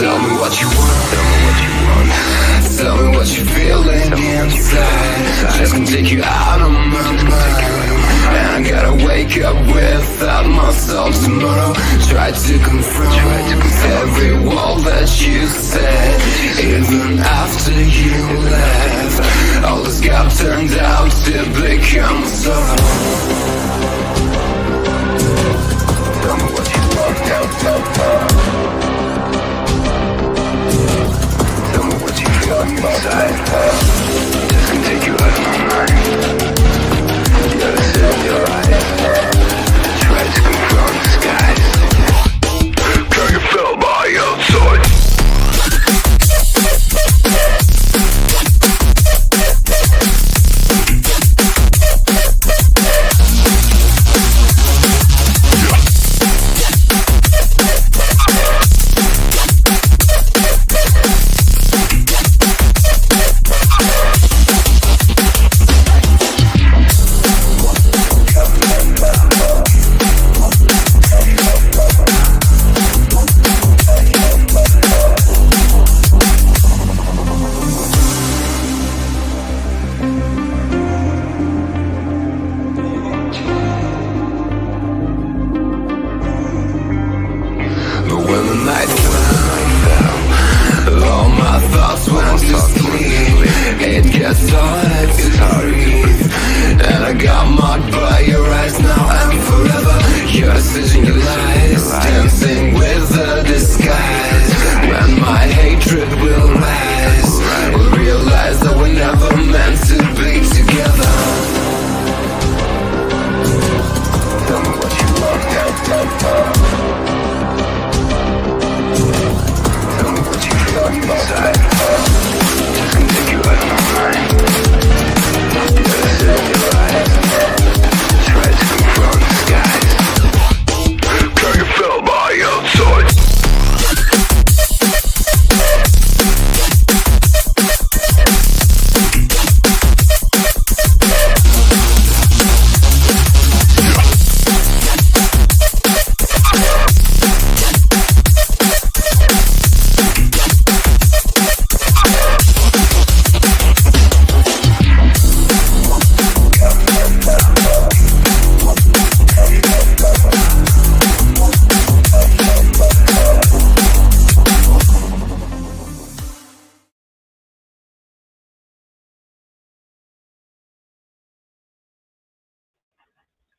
Tell me what you want, tell me what you want. Tell me what you're feeling inside. Just can take you out of my mind. And I gotta wake up without myself tomorrow. Try to confront every wall that you said. Even after you left, all this gap turned out to become so. Tell me what you want, tell me what you feel inside. Just can take you out of my mind. You gotta set your eyes. Try to confront the skies. Can you feel my outside?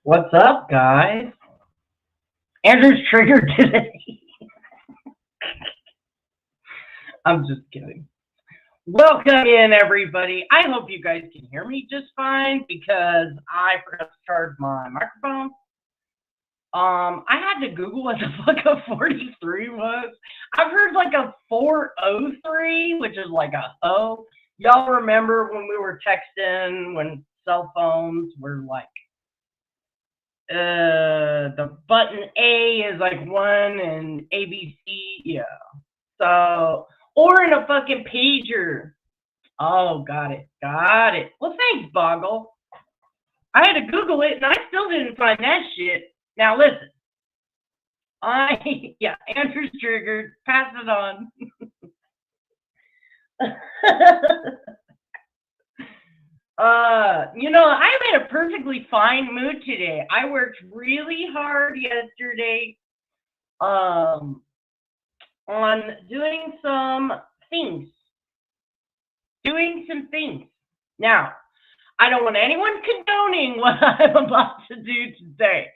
What's up, guys? Andrew's triggered today. I'm just kidding. Welcome in, everybody. I hope you guys can hear me just fine because I forgot to charge my microphone. I had to Google what the fuck a 43 was. I've heard like a 403, which is like a O. Y'all remember when we were texting when cell phones were like the button A is like 1 and ABC, yeah. So, or in a fucking pager. Oh, got it. Well, thanks, Boggle. I had to Google it and I still didn't find that shit. Now listen. Andrew's triggered. Pass it on. I'm in a perfectly fine mood today. I worked really hard yesterday on doing some things. Now, I don't want anyone condoning what I'm about to do today.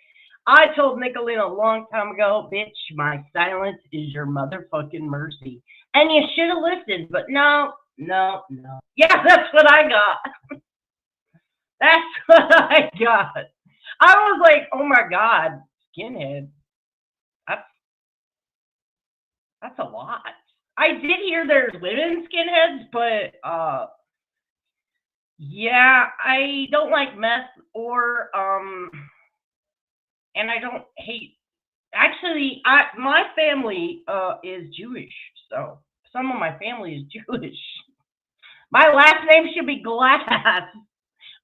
I told Nicolina a long time ago, bitch, my silence is your motherfucking mercy. And you should have listened, but no. Yeah, that's what I got. That's what I got. I was like, oh my God, skinhead. That's a lot. I did hear there's women skinheads, but yeah, I don't like meth or and I don't hate. Actually, my family is Jewish, so some of my family is Jewish. My last name should be Glass,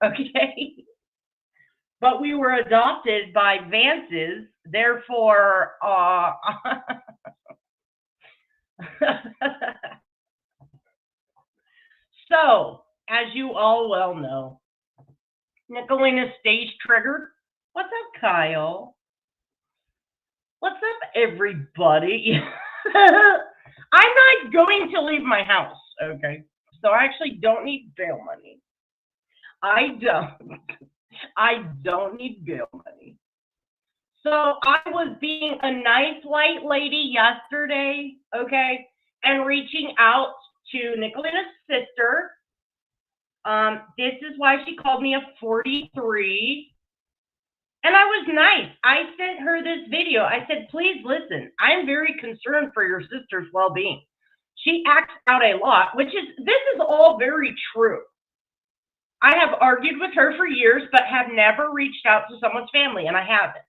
okay? But we were adopted by Vances, therefore, So, as you all well know, Nicolina's stage triggered. What's up, Kyle? What's up, everybody? I'm not going to leave my house, okay? So I actually don't need bail money. I don't need bail money. So I was being a nice white lady yesterday, okay, and reaching out to Nicolina's sister. This is why she called me a 43. And I was nice. I sent her this video. I said, please listen. I'm very concerned for your sister's well-being. She acts out a lot, this is all very true. I have argued with her for years, but have never reached out to someone's family, and I haven't.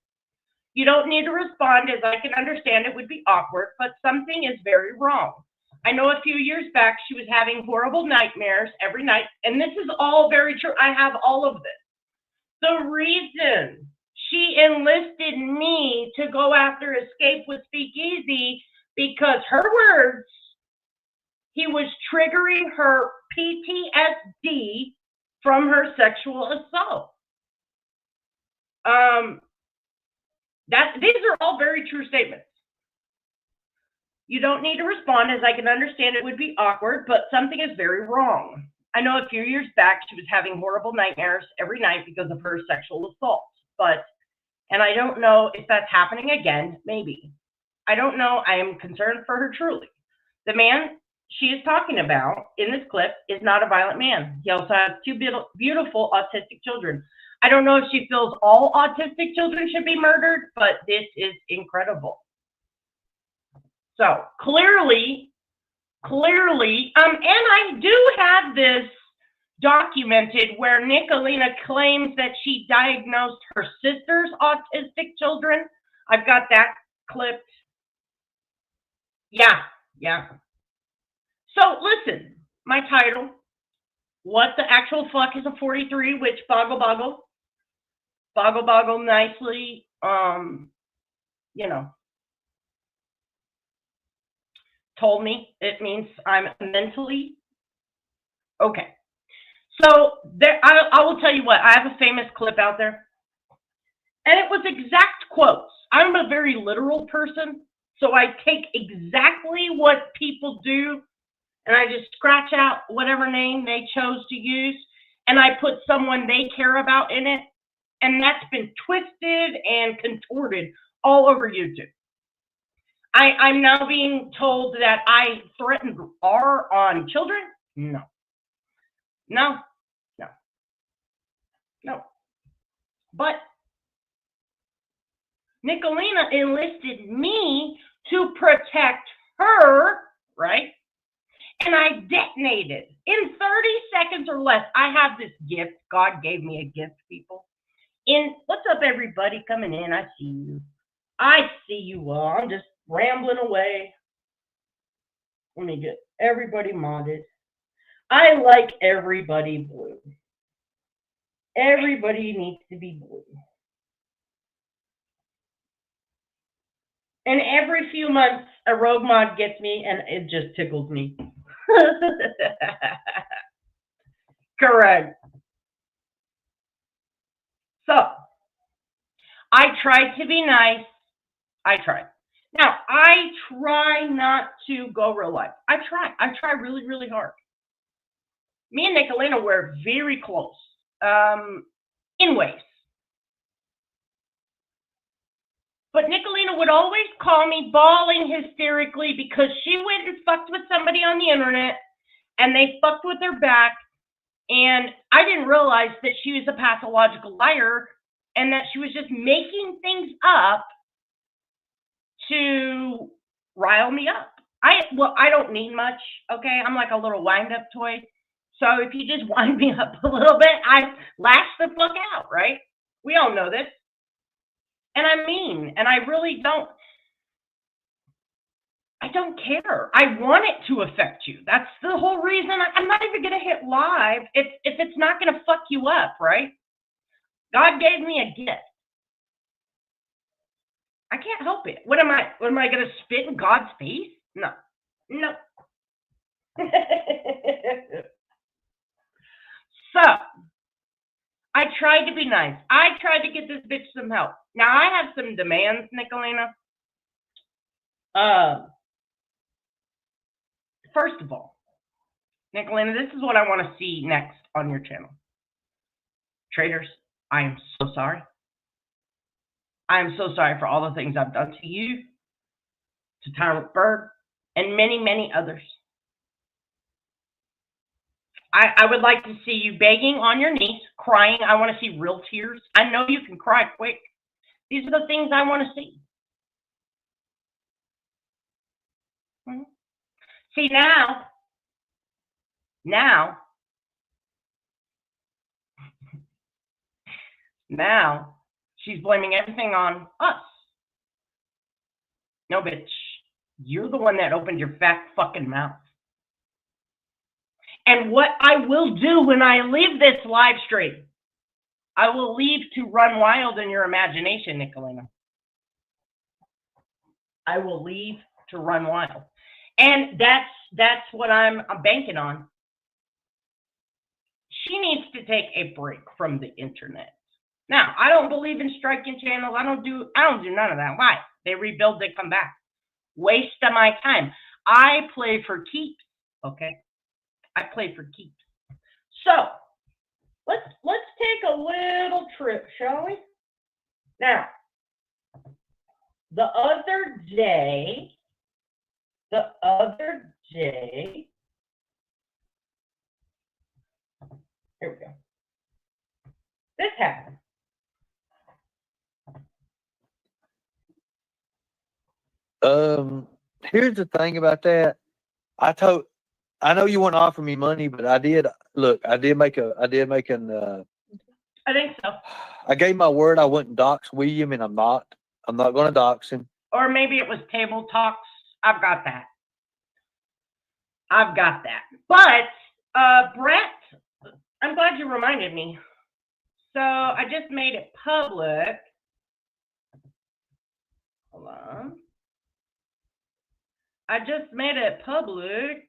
You don't need to respond, as I can understand it would be awkward, but something is very wrong. I know a few years back she was having horrible nightmares every night, and this is all very true. I have all of this. The reason she enlisted me to go after Escape with Speakeasy, because her words, he was triggering her PTSD from her sexual assault. These are all very true statements. You don't need to respond, as I can understand it would be awkward, but something is very wrong. I know a few years back she was having horrible nightmares every night because of her sexual assault, and I don't know if that's happening again, maybe. I don't know. I am concerned for her truly. The man she is talking about in this clip is not a violent man. He also has two beautiful autistic children. I don't know if she feels all autistic children should be murdered, but this is incredible. So clearly, and I do have this documented where Nicolina claims that she diagnosed her sister's autistic children. I've got that clipped. Yeah. So listen, my title, what the actual fuck is a 43, which boggle nicely, told me it means I'm mentally okay. So there, I will tell you what, I have a famous clip out there, and it was exact quotes. I'm a very literal person, so I take exactly what people do, and I just scratch out whatever name they chose to use, and I put someone they care about in it, and that's been twisted and contorted all over YouTube. I'm now being told that I threatened R on children? No. But Nicolina enlisted me to protect her, right? And I detonated in 30 seconds or less. I have this gift. God gave me a gift, people. What's up, everybody coming in? I see you all. I'm just rambling away. Let me get everybody modded. I like everybody blue. Everybody needs to be blue. And every few months, a rogue mod gets me, and it just tickles me. Correct. So, I tried to be nice. I tried. Now, I try not to go real life. I try really, really hard. Me and Nicolina were very close in ways. But Nicolina would always call me bawling hysterically because she went and fucked with somebody on the internet, and they fucked with her back, and I didn't realize that she was a pathological liar and that she was just making things up to rile me up. I don't need much, okay? I'm like a little wind-up toy. So if you just wind me up a little bit, I lash the fuck out, right? We all know this. And I mean, and I really don't care. I want it to affect you. That's the whole reason. I'm not even going to hit live if it's not going to fuck you up, right? God gave me a gift. I can't help it. What am I going to spit in God's face? No. No. So, I tried to be nice. I tried to get this bitch some help. Now, I have some demands, Nicolina. First of all, Nicolina, this is what I want to see next on your channel. Traders, I am so sorry. I am so sorry for all the things I've done to you, to Tyrant Bird, and many, many others. I would like to see you begging on your knees, crying. I want to see real tears. I know you can cry quick. These are the things I want to see. See, now, she's blaming everything on us. No, bitch. You're the one that opened your fat fucking mouth. And what I will do when I leave this live stream, I will leave to run wild in your imagination, Nicolina. I will leave to run wild. And that's what I'm banking on. She needs to take a break from the internet. Now, I don't believe in striking channels. I don't do none of that. Why? They rebuild, they come back. Waste of my time. I play for keeps, okay? I play for keeps. So, let's take a little trip, shall we? Now, the other day, here we go. This happened. Here's the thing about that. I know you want to offer me money, but I did make an I think so. I gave my word I wouldn't dox William, and I'm not going to dox him. Or maybe it was table talks. I've got that. But, Brett, I'm glad you reminded me. So I just made it public. Hold on. I just made it public.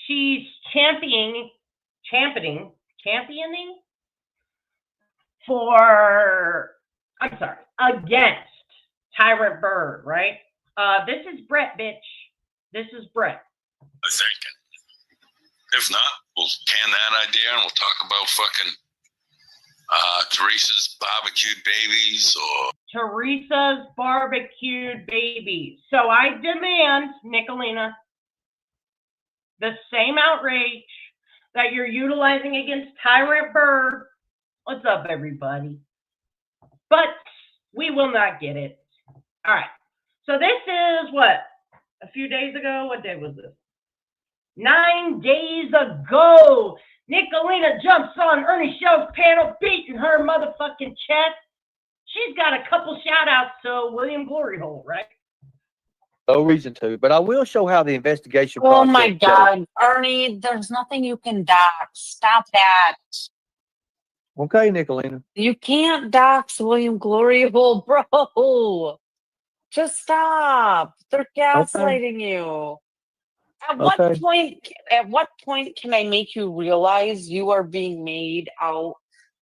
She's championing against Tyrant Bird, right? This is Brett, bitch. This is Brett. I think. If not, we'll can that idea and we'll talk about fucking Teresa's barbecued babies or Teresa's barbecued babies. So I demand, Nicolina, the same outrage that you're utilizing against Tyrant Bird. What's up, everybody? But we will not get it. All right. So this is what? A few days ago? What day was this? 9 days ago. Nicolina jumps on Ernie Shell's panel, beating her motherfucking chest. She's got a couple shout outs to William Gloryhole, right? No reason to, but I will show how the investigation Oh process my goes. God, Ernie, there's nothing you can dox. Stop that. Okay, Nicolina. You can't dox William Gloryhole, bro. Just stop. They're gaslighting you. At what point can I make you realize you are being made out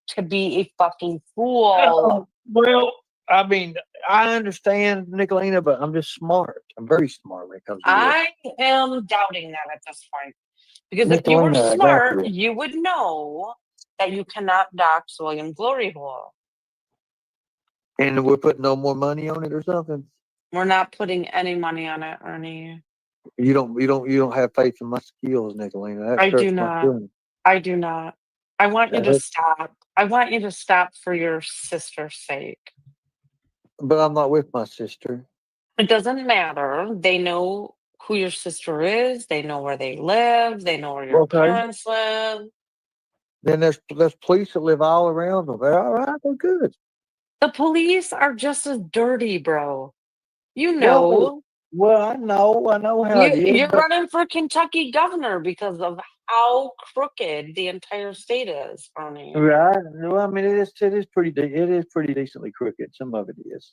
to be a fucking fool? Well, I mean, I understand, Nicolina, but I'm just smart. I'm very smart when it comes to this. I am doubting that at this point. Because if you were Nicolina, smart, you would know that you cannot dox William Gloryhole. And we're putting no more money on it or something. We're not putting any money on it, Ernie. You don't have faith in my skills, Nicolina. That I do hurts my not. feelings. I do not. I want you That to hurts. stop. I want you to stop for your sister's sake. But I'm not with my sister. It doesn't matter. They know who your sister is. They know where they live. They know where your parents live. Then there's police that live all around them. They're all right. They're good. The police are just as dirty, bro. You know. Well, I know how it is. You're running for Kentucky governor because of how crooked the entire state is, Ernie. Right. Well, I mean, it is pretty decently crooked. Some of it is.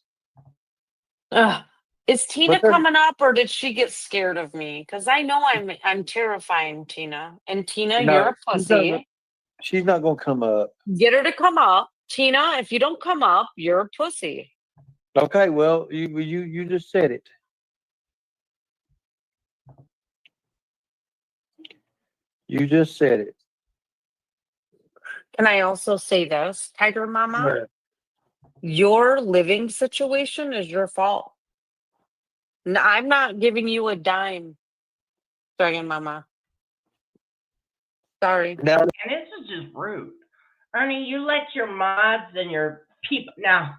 Ugh. Is Tina But they're- coming up, or did she get scared of me? Because I know I'm terrifying Tina. And Tina, No, you're a she's not pussy. She's not gonna come up. Get her to come up. Tina, if you don't come up, you're a pussy. Okay, well, you just said it. You just said it. Can I also say this, Tiger Mama? Right. Your living situation is your fault. No, I'm not giving you a dime, Dragon Mama. Sorry. Now, And this is just rude. Ernie, you let your mods and your people. Now,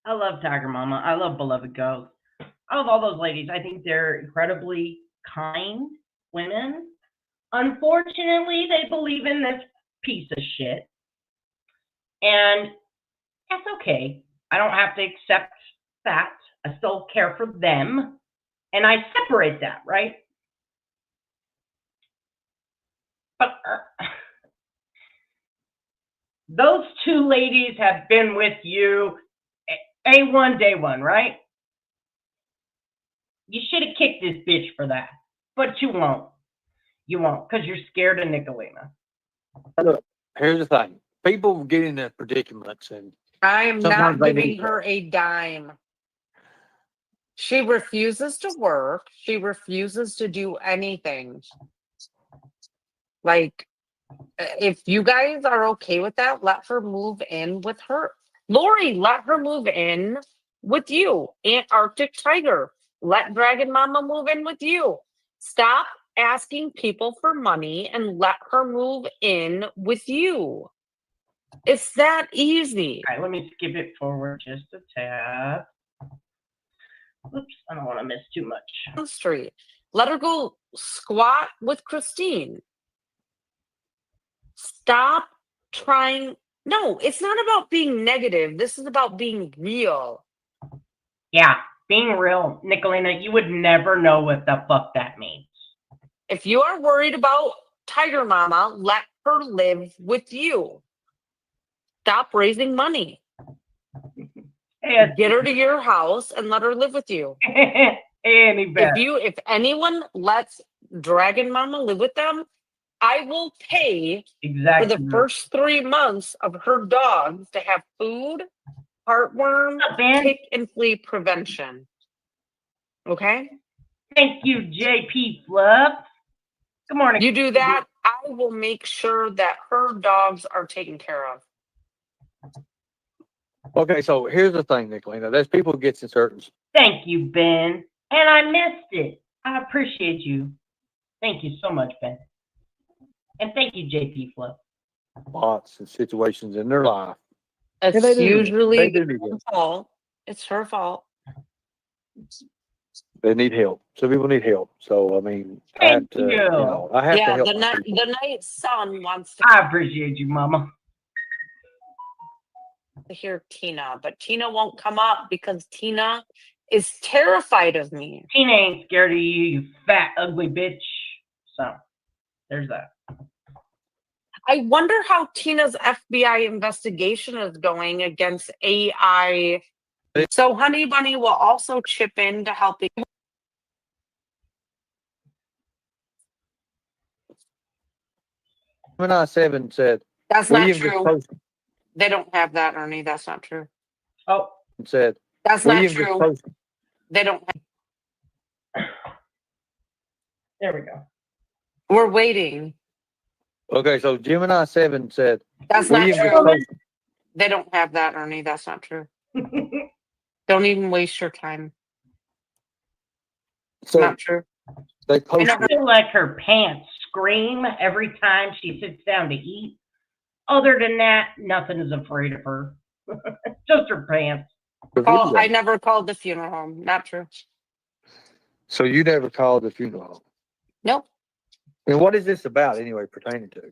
I love Tiger Mama. I love Beloved Ghost. I love all those ladies. I think they're incredibly kind women. Unfortunately, they believe in this piece of shit. And that's okay. I don't have to accept that. I still care for them. And I separate that, right? But those two ladies have been with you A1 day one, right? You should have kicked this bitch for that. But you won't. You won't, because you're scared of Nicolina. look, here's the thing. People get in their predicaments, and I am sometimes not they giving need her a dime. She refuses to work. She refuses to do anything. Like, if you guys are okay with that, let her move in with her. Lori, let her move in with you. Antarctic Tiger, let Dragon Mama move in with you. Stop asking people for money and let her move in with you. It's that easy. All right, let me skip it forward just a tad. Oops, I don't want to miss too much. Street. Let her go squat with Christine. Stop trying. No, it's not about being negative. This is about being real. Yeah, being real, Nicolina, you would never know what the fuck that means. If you are worried about Tiger Mama, let her live with you. Stop raising money. Hey, Get her to your house and let her live with you. any better. If anyone lets Dragon Mama live with them, I will pay for Exactly. the first 3 months of her dogs to have food, heartworm, What's up, Ben? tick and flea prevention. Okay? Thank you, JP Fluff. Good morning. You do that, I will make sure that her dogs are taken care of. okay. So here's the thing, Nicolina. There's people who gets in certain Thank you, Ben. And I missed it. I appreciate you. Thank you so much, Ben. And thank you, JP Fluff. spots and situations in their life. It's And they do. usually They do need her help. fault. It's her fault. They need help. Some people need help. So I mean, I have Thank to. you. I have to Yeah, help. the my people. night sun wants I appreciate you, Mama. to hear Tina, but Tina won't come up because Tina is terrified of me. Tina ain't scared of you, you fat, ugly bitch. So, there's that. I wonder how Tina's FBI investigation is going against AI. So Honey Bunny will also chip in to help. Gemini 7 said, That's William not just true. posted, They don't have that, Ernie. That's not true. Oh, said, That's William not just true. posted. They don't have. there we go. We're waiting. Okay, so Gemini 7 said, That's William not just true. posted. They don't have that, Ernie. That's not true. Don't even waste your time. So Not true. they I posted. feel like her pants scream every time she sits down to eat. Other than that, nothing is afraid of her. Just her pants. the Oh, video. I never called the funeral home. Not true. So you never called the funeral home. Nope. And what is this about anyway, pertaining to?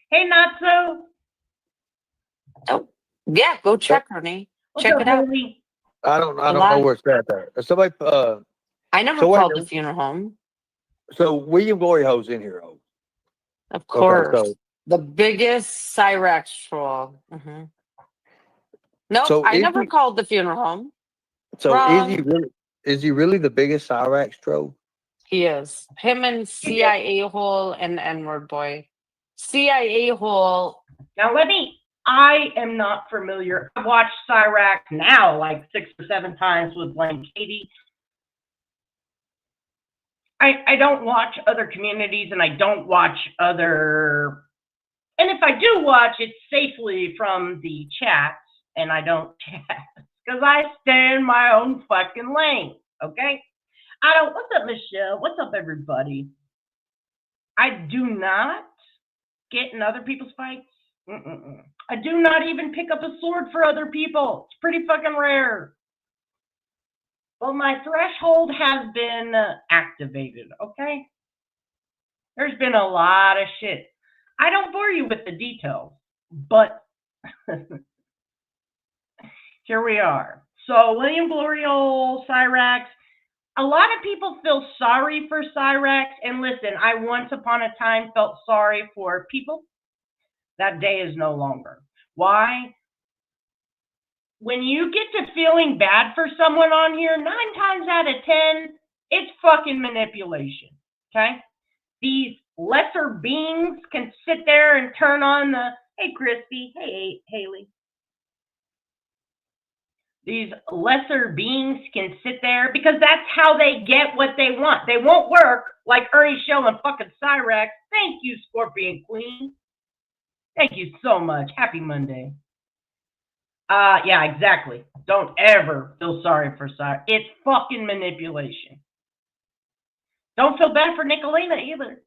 Hey, Natso. Nope. Yeah, go check, Ernie. What's Check up, it out. Holy? I don't know Alive. where it's at there. Somebody I never So wait a called the minute. funeral home. So William Glory Hole's in here, oh. Of Okay, course. so The biggest Cyrax troll. Nope, so I is never he called the funeral home. so Wrong. is he really the biggest Cyrax troll? He is. Him and CIA hole and N-word boy. CIA hole. Now I am not familiar. I've watched Cyrax now like 6 or 7 times with Blaine Katie. I don't watch other communities and I don't watch other, and if I do watch, it's safely from the chats and I don't chat because I stay in my own fucking lane, okay? What's up, Michelle? What's up, everybody? I do not get in other people's fights. I do not even pick up a sword for other people. It's pretty fucking rare. Well, my threshold has been activated, okay? There's been a lot of shit. I don't bore you with the details, but here we are. So, William Glory Hole, Cyrax. A lot of people feel sorry for Cyrax, and listen, I once upon a time felt sorry for people. That day is no longer. Why? When you get to feeling bad for someone on here, 9 times out of 10, it's fucking manipulation, okay? These lesser beings can sit there and turn on the, hey, Christy, hey, Haley. These lesser beings can sit there because that's how they get what they want. They won't work like Ernie Shell and fucking Cyrax. Thank you, Scorpion Queen. Thank you so much. Happy Monday. Yeah, exactly. Don't ever feel sorry for Cyrax. It's fucking manipulation. Don't feel bad for Nicolina either.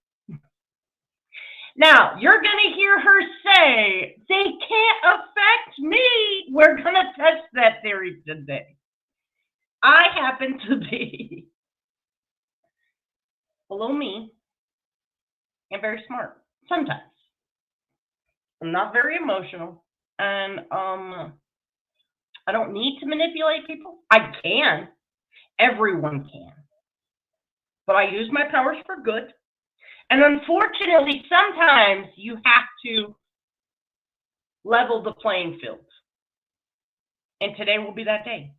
Now, you're going to hear her say, they can't affect me. We're going to test that theory today. I happen to be below me and very smart. Sometimes. I'm not very emotional. And I don't need to manipulate people. I can. Everyone can. But I use my powers for good. And unfortunately, sometimes you have to level the playing field. And today will be that day.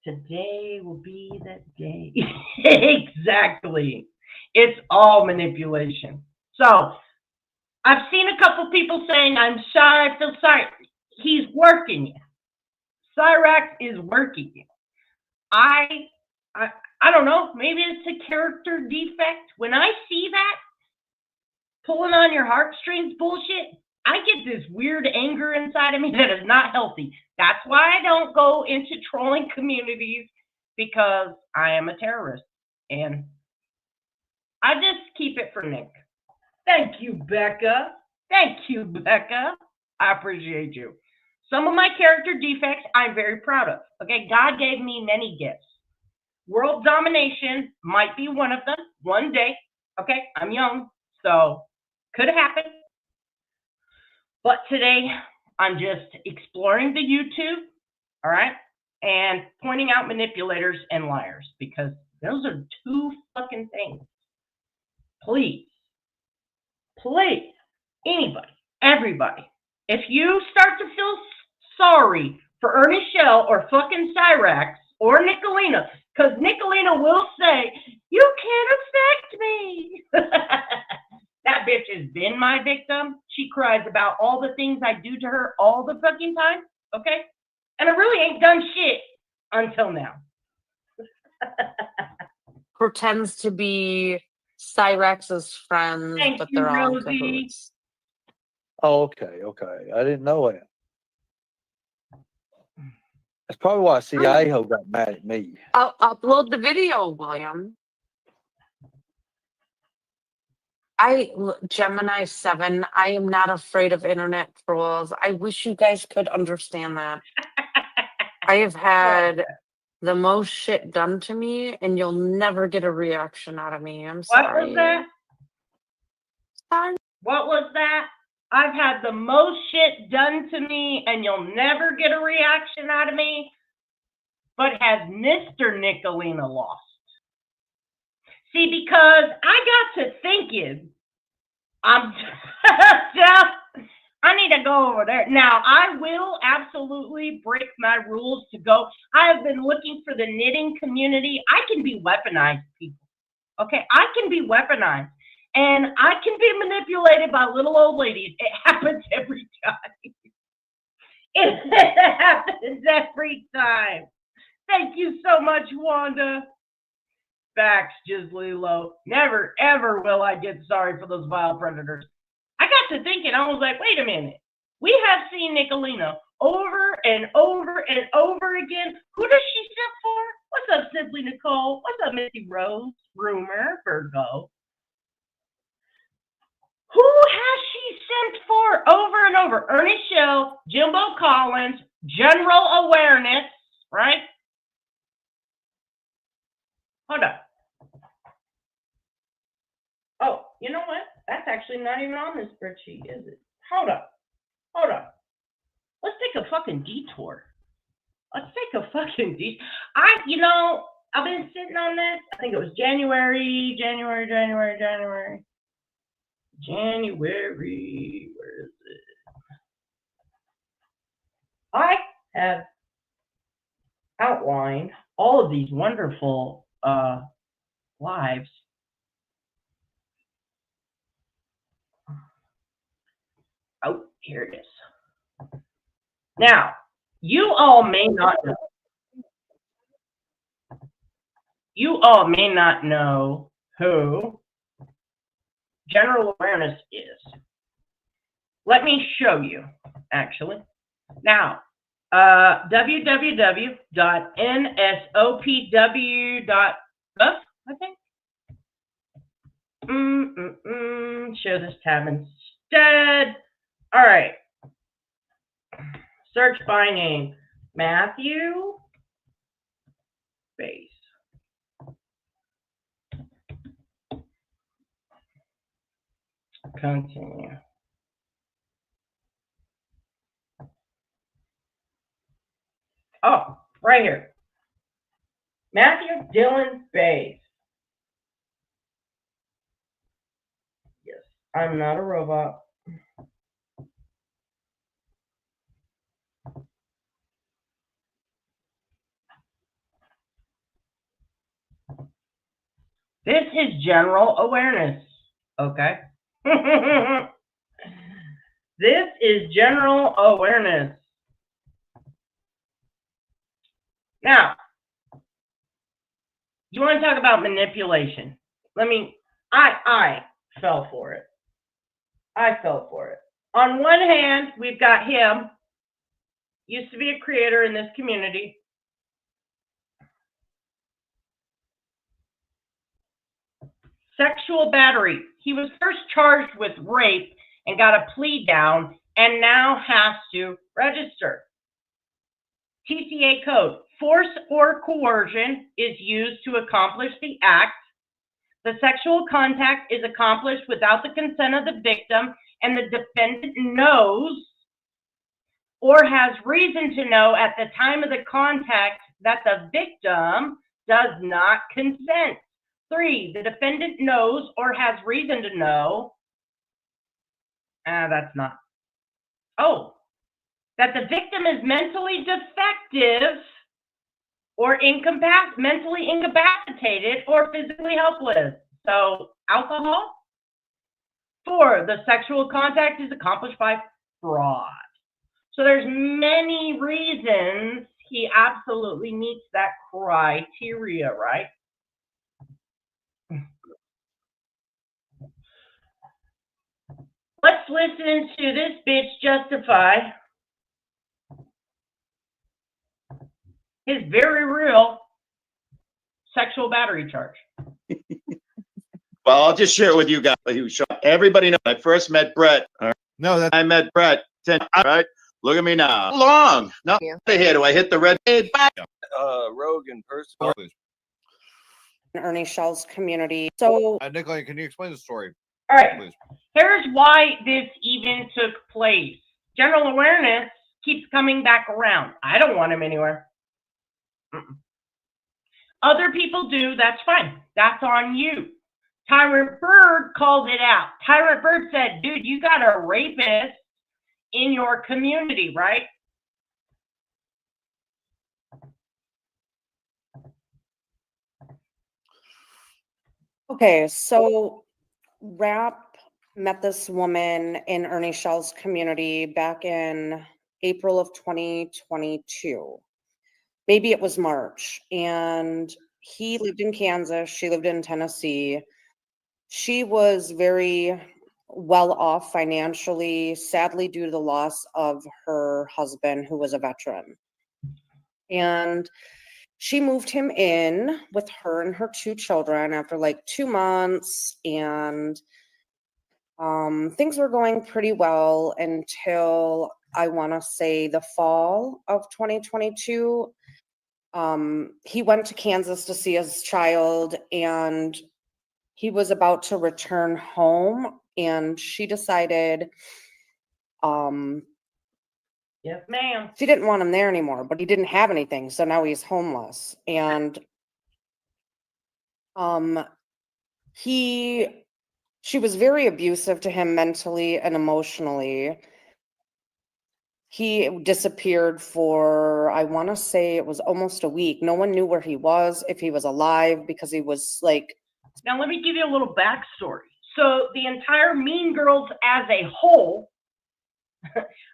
Today will be that day. Exactly. It's all manipulation. So, I've seen a couple people saying, I'm sorry, I feel sorry. He's working you. Cyrax is working you. I don't know, maybe it's a character defect. When I see that, pulling on your heartstrings bullshit, I get this weird anger inside of me that is not healthy. That's why I don't go into trolling communities, because I am a terrorist. And I just keep it for Nick. Thank you, Becca. Thank you, Becca. I appreciate you. Some of my character defects I'm very proud of. Okay, God gave me many gifts. World domination might be one of them one day. Okay, I'm young, so could happen. But today, I'm just exploring the YouTube, all right, and pointing out manipulators and liars, because those are two fucking things. Please, anybody, everybody, if you start to feel sorry for Ernie Shell or fucking Cyrax or Nicolina, because Nicolina will say, you can't affect me. That bitch has been my victim. She cries about all the things I do to her all the fucking time, okay? And I really ain't done shit until now. Pretends to be Cyrax's friends, Thank but you, they're all Rosie. cahoots. Oh, okay. I didn't know that. That's probably why CIA ho got mad at me. I'll upload the video, William. Gemini 7, I am not afraid of internet trolls. I wish you guys could understand that. I have had the most shit done to me, and you'll never get a reaction out of me. I'm sorry. What was that? Sorry. What was that? I've had the most shit done to me, and you'll never get a reaction out of me. but has Mr. Nicolina lost? See, because I got to thinking, I need to go over there. Now, I will absolutely break my rules to go. I have been looking for the knitting community. I can be weaponized, people. Okay, I can be weaponized. And I can be manipulated by little old ladies. It happens every time. It happens every time. Thank you so much, Wanda. Facts, Jizzly Low. Never, ever will I get sorry for those vile predators. I got to thinking, I was like, wait a minute. We have seen Nicolina over and over and over again. Who does she simp for? What's up, Simply Nicole? What's up, Missy Rose? Rumor, Virgo. Who has she simped for over and over? Ernie Shell, Jimbo Collins, General Awareness, right? Hold up. Oh, you know what? That's actually not even on this spreadsheet, is it? Hold up. Hold up. Let's take a fucking detour. Let's take a fucking detour. I've been sitting on this. I think it was January. Where is it? I have outlined all of these wonderful lives. Oh, here it is. Now, you all may not know. You all may not know who General Awareness is. Let me show you, actually. Now, www.nsopw.gov, I think. Show this tab instead. All right. Search by name. Matthew Base. Continue. Oh, right here. Matthew Dylan Bays. Yes, I'm not a robot. This is general awareness, okay? This is general awareness. Now, you want to talk about manipulation? I fell for it. I fell for it. On one hand, we've got him, used to be a creator in this community. Sexual battery. He was first charged with rape and got a plea down and now has to register. TCA code. Force or coercion is used to accomplish the act. The sexual contact is accomplished without the consent of the victim, and the defendant knows or has reason to know at the time of the contact that the victim does not consent. 3, the defendant knows or has reason to know. That's not. Oh, that the victim is mentally defective or mentally incapacitated or physically helpless. So, alcohol. 4, the sexual contact is accomplished by fraud. So there's many reasons he absolutely meets that criteria, right? Let's listen to this bitch justify his very real sexual battery charge. Well, I'll just share it with you guys. Everybody knows I first met Brett. No, I met Brett 10. All right, look at me now. How long? Not here. Do I hit the red? Rogue in person. Ernie Shell's community. So, Nicolina, can you explain the story? All right. Please. Here's why this even took place. General awareness keeps coming back around. I don't want him anywhere. Other people do, that's fine. That's on you. Tyrant Bird called it out. Tyrant Bird said, dude, you got a rapist in your community, right? Okay, so Rap met this woman in Ernie Shell's community back in April of 2022. Maybe it was March. And he lived in Kansas. She lived in Tennessee. She was very well off financially, sadly, due to the loss of her husband, who was a veteran. And she moved him in with her and her 2 children after like 2 months, and things were going pretty well until I want to say the fall of 2022. He went to Kansas to see his child, and he was about to return home, and she decided Yes, ma'am. she didn't want him there anymore, but he didn't have anything, so now he's homeless. And she was very abusive to him mentally and emotionally. He disappeared for, I want to say it was almost a week. No one knew where he was, if he was alive, because he was like... Now, let me give you a little backstory. So the entire Mean Girls as a whole,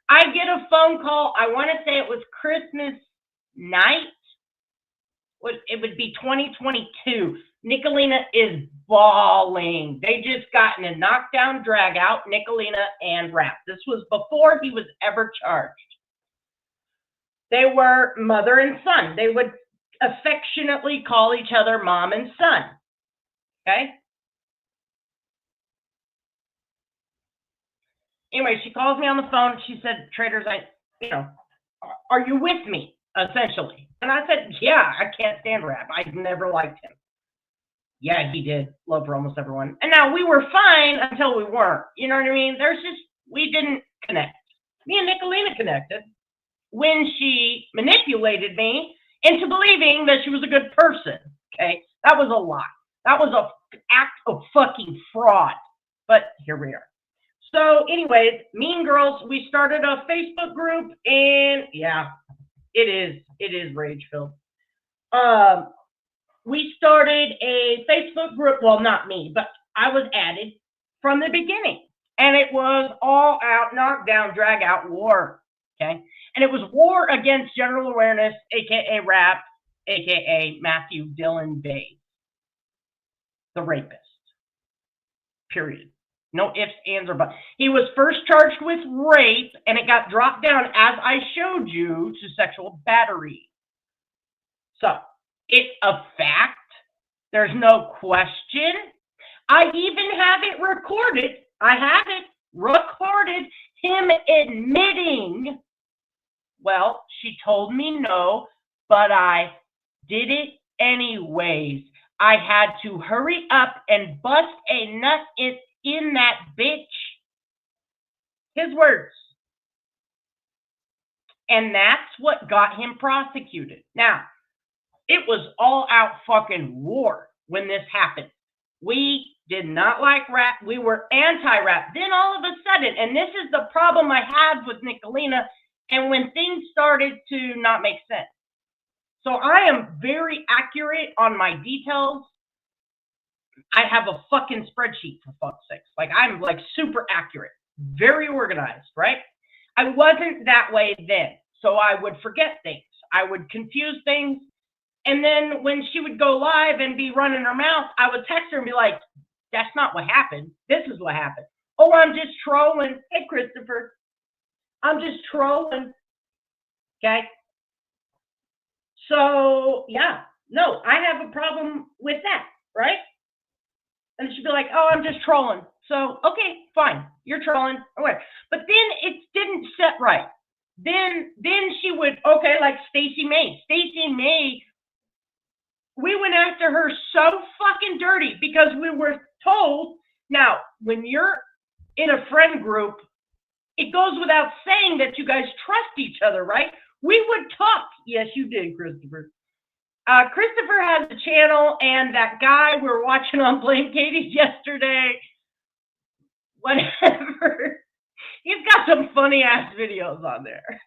I get a phone call. I want to say it was Christmas night. It would be 2022. Nicolina is bawling. They just got in a knockdown drag out, Nicolina and Rap. This was before he was ever charged. They were mother and son. They would affectionately call each other mom and son. Okay? Anyway, she calls me on the phone. She said, Traders, are you with me? Essentially. And I said, yeah, I can't stand Rap. I never liked him. Yeah, he did. Love for almost everyone. And now we were fine until we weren't. You know what I mean? We didn't connect. Me and Nicolina connected when she manipulated me into believing that she was a good person. Okay? That was a lie. That was an act of fucking fraud. But here we are. So anyways, Mean Girls, we started a Facebook group, and yeah, it is rage-filled. We started a Facebook group, well, not me, but I was added from the beginning. And it was all out, knockdown, drag out war, okay? And it was war against general awareness, aka Rap, aka Matthew Dillon Bay, the rapist, period. No ifs, ands, or buts. He was first charged with rape, and it got dropped down, as I showed you, to sexual battery. So, it's a fact. There's no question. I even have it recorded. I have it recorded, him admitting, well, she told me no, but I did it anyways. I had to hurry up and bust a nut in that bitch. His words. And that's what got him prosecuted. Now, it was all out fucking war when this happened. We did not like Rap. We were anti-Rap. Then all of a sudden, and this is the problem I had with Nicolina, and when things started to not make sense. So I am very accurate on my details. I have a fucking spreadsheet, for fuck's sakes. Like, I'm like super accurate, very organized, right? I wasn't that way then. So I would forget things. I would confuse things. And then when she would go live and be running her mouth, I would text her and be like, that's not what happened. This is what happened. Oh, I'm just trolling. Hey, Christopher. I'm just trolling. Okay? So, yeah. No, I have a problem with that, right? And she'd be like, oh, I'm just trolling. So, okay, fine. You're trolling. Okay. But then it didn't set right. Then she would, okay, like Stacey May. Stacey May, we went after her so fucking dirty because we were told, now, when you're in a friend group, it goes without saying that you guys trust each other, right? We would talk. Yes, you did, Christopher. Christopher has a channel, and that guy we were watching on Blame Katie's yesterday, whatever, he's got some funny ass videos on there.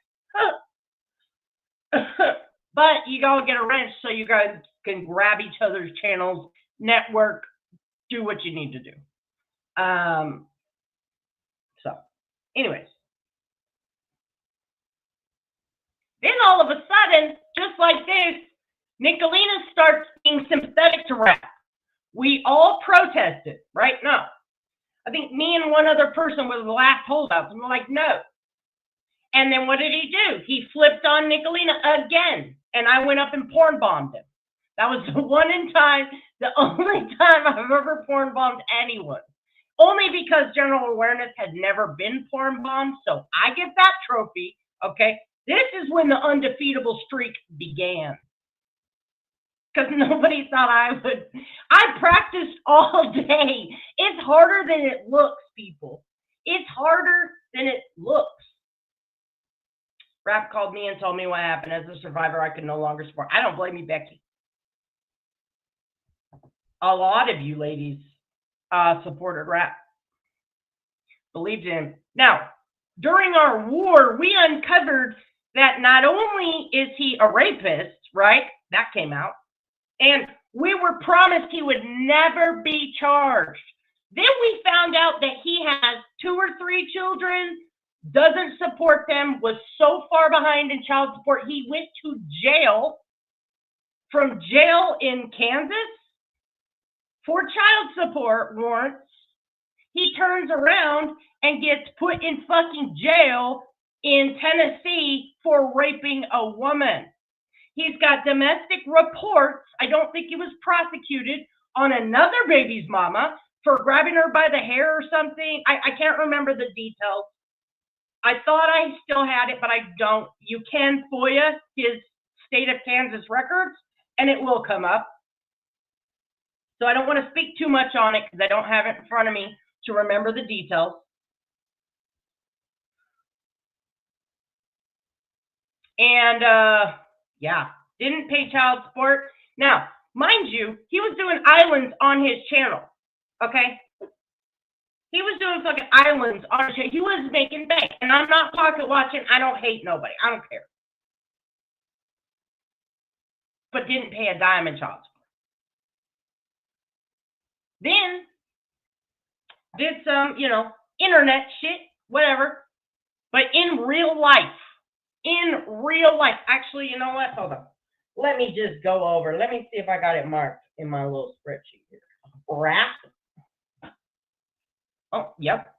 But you gotta get a wrench so you guys can grab each other's channels, network, do what you need to do. So, anyways. Then all of a sudden, just like this, Nicolina starts being sympathetic to rap. We all protested, right? No. I think me and one other person were the last holdouts, and we're like, no. And then what did he do? He flipped on Nicolina again, and I went up and porn bombed him. That was the only time I've ever porn bombed anyone. Only because general awareness had never been porn bombed, so I get that trophy, okay? This is when the undefeatable streak began. Because nobody thought I would. I practiced all day. It's harder than it looks, people. It's harder than it looks. Rap called me and told me what happened. As a survivor, I could no longer support. I don't blame you, Becky. A lot of you ladies supported Rap. Believed in him. Now, during our war, we uncovered that not only is he a rapist, right? That came out. And we were promised he would never be charged. Then we found out that he has 2 or 3 children, doesn't support them, was so far behind in child support, he went to jail, from jail in Kansas for child support warrants. He turns around and gets put in fucking jail in Tennessee for raping a woman. He's got domestic reports. I don't think he was prosecuted on another baby's mama for grabbing her by the hair or something. I can't remember the details. I thought I still had it, but I don't. You can FOIA his state of Kansas records, and it will come up. So I don't want to speak too much on it because I don't have it in front of me to remember the details. And, yeah, didn't pay child support. Now, mind you, he was doing islands on his channel, okay? He was doing fucking islands on his channel. He was making bank. And I'm not pocket watching. I don't hate nobody. I don't care. But didn't pay a dime in child support. Then, did some, internet shit, whatever. But in real life, actually, you know what? Hold on. Let me just go over. Let me see if I got it marked in my little spreadsheet here. Rap. Oh, yep.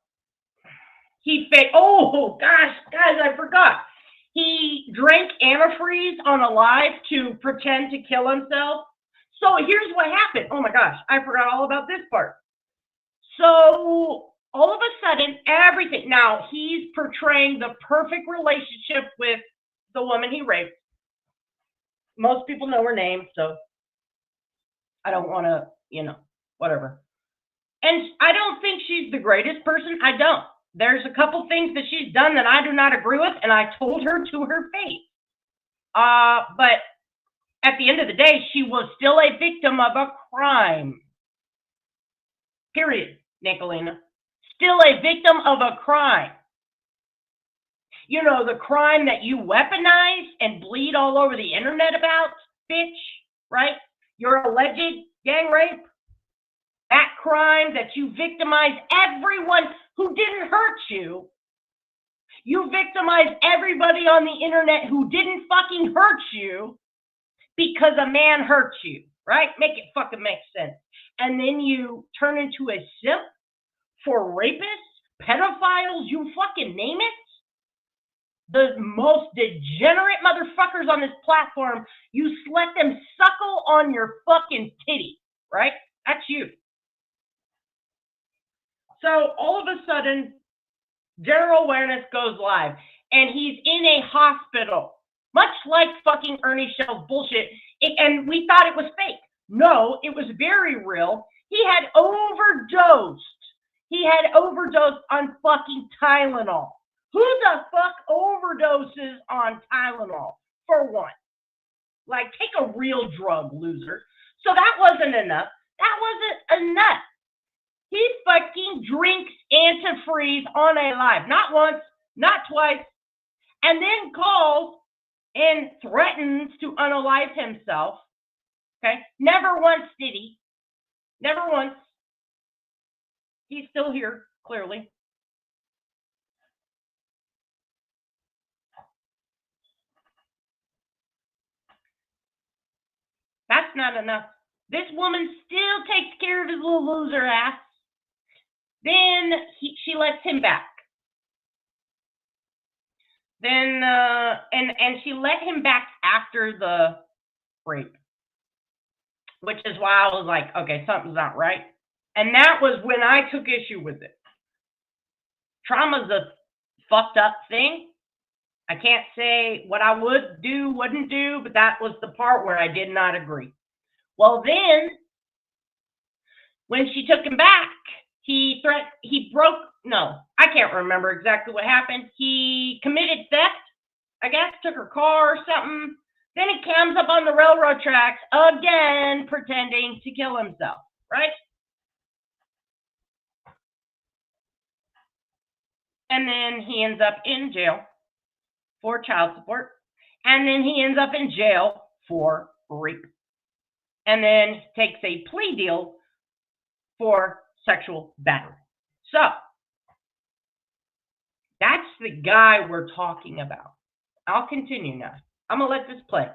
Oh, gosh, guys, I forgot. He drank antifreeze on a live to pretend to kill himself. So here's what happened. Oh, my gosh, I forgot all about this part. So all of a sudden, everything. Now, he's portraying the perfect relationship with the woman he raped. Most people know her name, so I don't want to, whatever. And I don't think she's the greatest person. I don't. There's a couple things that she's done that I do not agree with, and I told her to her face. But at the end of the day, she was still a victim of a crime. Period, Nicolina. Still a victim of a crime. The crime that you weaponize and bleed all over the internet about, bitch, right? Your alleged gang rape. That crime that you victimize everyone who didn't hurt you. You victimize everybody on the internet who didn't fucking hurt you because a man hurt you, right? Make it fucking make sense. And then you turn into a simp for rapists, pedophiles, you fucking name it. The most degenerate motherfuckers on this platform, you let them suckle on your fucking titty, right? That's you. So all of a sudden, general awareness goes live, and he's in a hospital, much like fucking Ernie Shell's bullshit. And we thought it was fake. No, it was very real. He had overdosed. He had overdosed on fucking Tylenol. Who the fuck overdoses on Tylenol, for one? Like, take a real drug, loser. So that wasn't enough. That wasn't enough. He fucking drinks antifreeze on a live. Not once, not twice. And then calls and threatens to unalive himself. Okay? Never once did he. Never once. He's still here, clearly. That's not enough. This woman still takes care of his little loser ass. Then she lets him back. Then and she let him back after the rape, which is why I was like, okay, something's not right. And that was when I took issue with it. Trauma's a fucked up thing. I can't say what I would do, wouldn't do, but that was the part where I did not agree. Well, then, when she took him back, I can't remember exactly what happened. He committed theft, I guess, took her car or something. Then he comes up on the railroad tracks again, pretending to kill himself, right? And then he ends up in jail for child support. And then he ends up in jail for rape. And then takes a plea deal for sexual battery. So, that's the guy we're talking about. I'll continue now. I'm going to let this play.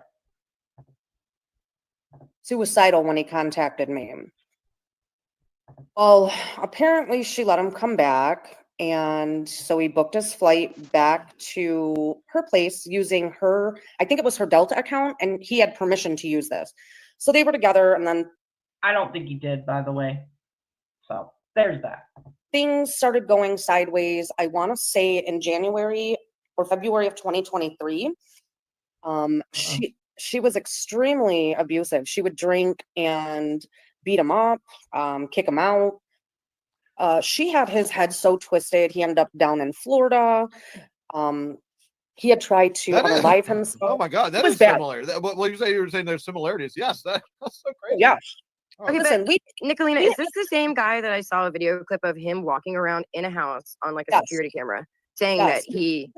Suicidal when he contacted me. Well, apparently she let him come back. And so he booked his flight back to her place using her, I think it was her Delta account, and he had permission to use this. So they were together, and then I don't think he did, by the way. So there's that. Things started going sideways, I want to say in January or February of 2023. She was extremely abusive. She would drink and beat him up, kick him out. She had his head so twisted, he ended up down in Florida. He had tried to unalive himself. Oh my God, that is similar. Well, you were saying there's similarities. Yes, that's so crazy. Yeah. Okay, listen, Nicolina, is this the same guy that I saw a video clip of him walking around in a house on like a security camera saying that he...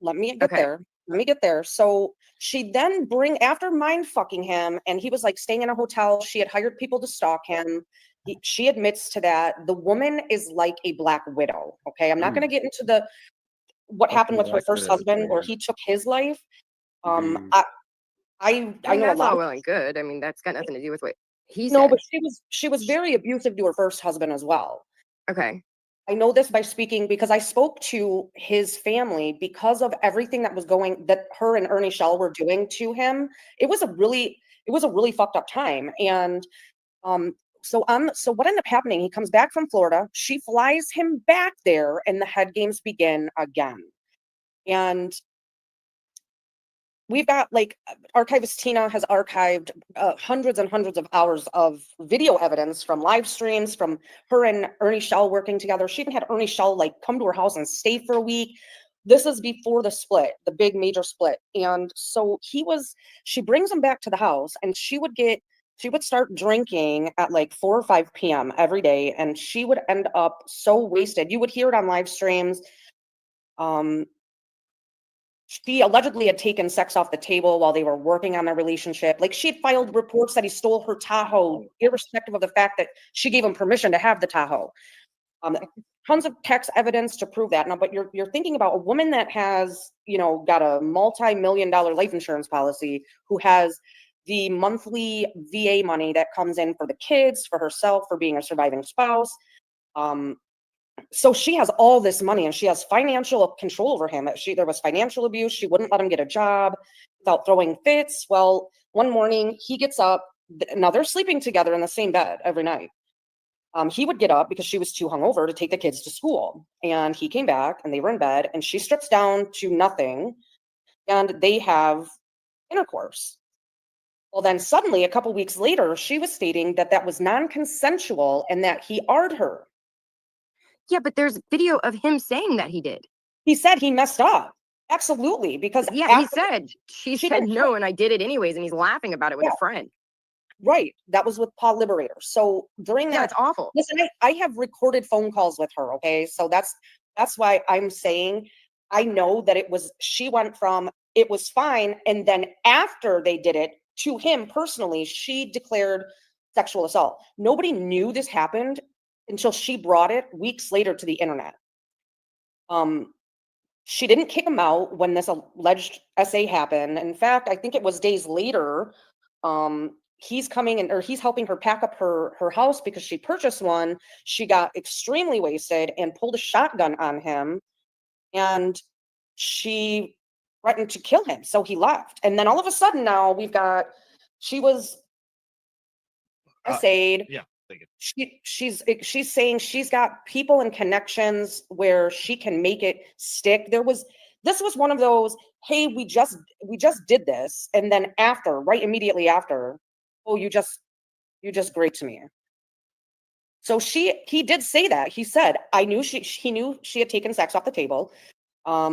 Let me get there. Let me get there. So she then after mind fucking him, and he was like staying in a hotel. She had hired people to stalk him. She admits to that. The woman is like a black widow. Okay. I'm not going to get into what happened with her first husband where he took his life. I know that's all well and good. I mean, that's got nothing to do with what he said. No, but she was very abusive to her first husband as well. Okay. I know this by speaking because I spoke to his family because of everything that her and Ernie Shell were doing to him. It was a really fucked up time. And so what ended up happening, he comes back from Florida, she flies him back there, and the head games begin again. And we've got, like, archivist Tina has archived hundreds and hundreds of hours of video evidence from live streams from her and Ernie Shell working together. She even had Ernie Shell like come to her house and stay for a week. This is before the split, the big major split. And so she brings him back to the house, and she would start drinking at like 4 or 5 p.m. every day. And she would end up so wasted. You would hear it on live streams. She allegedly had taken sex off the table while they were working on their relationship. Like, she had filed reports that he stole her Tahoe, irrespective of the fact that she gave him permission to have the Tahoe. Tons of text evidence to prove that. Now, but you're thinking about a woman that has, got a multi-million-dollar life insurance policy, who has the monthly VA money that comes in for the kids, for herself, for being a surviving spouse. So she has all this money, and she has financial control over him. There was financial abuse. She wouldn't let him get a job without throwing fits. Well, one morning he gets up. Now they're sleeping together in the same bed every night. He would get up because she was too hungover to take the kids to school. And he came back, and they were in bed, and she strips down to nothing, and they have intercourse. Well, then suddenly, a couple weeks later, she was stating that was non-consensual and that he AR'd her. Yeah, but there's video of him saying that he did. He said he messed up. Absolutely, because Yeah, he after, said, she she said did. no, and I did it anyways, and he's laughing about it with Yeah. a friend. Right, that was with Paul Liberator. So during Yeah, that, it's awful. listen, I have recorded phone calls with her, okay? So that's why I'm saying I know that she went from it was fine, and then after they did it to him personally, she declared sexual assault. Nobody knew this happened until she brought it weeks later to the internet. She didn't kick him out when this alleged essay happened. In fact, I think it was days later, he's coming in, or he's helping her pack up her house because she purchased one. She got extremely wasted and pulled a shotgun on him, and she threatened to kill him. So he left. And then all of a sudden now she was essayed. Yeah. Thank you. She's saying she's got people and connections where she can make it stick. This was one of those, hey, we just did this, and then right immediately after, oh, you just great to me. So he did say that. He said, he knew she had taken sex off the table.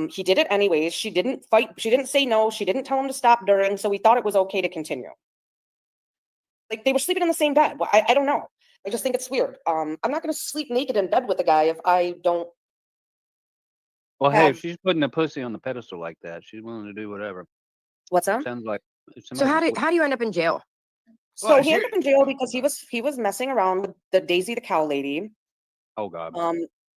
He did it anyways. She didn't fight. She didn't say no. She didn't tell him to stop during. So we thought it was okay to continue. Like, they were sleeping in the same bed. Well, I don't know. I just think it's weird. I'm not going to sleep naked in bed with a guy if I don't. Well, hey, have- if she's putting a pussy on the pedestal like that, she's willing to do whatever. What's that? Sounds like. So how do you end up in jail? So Well, he ended up in jail because he was messing around with the Daisy the cow lady. Oh God.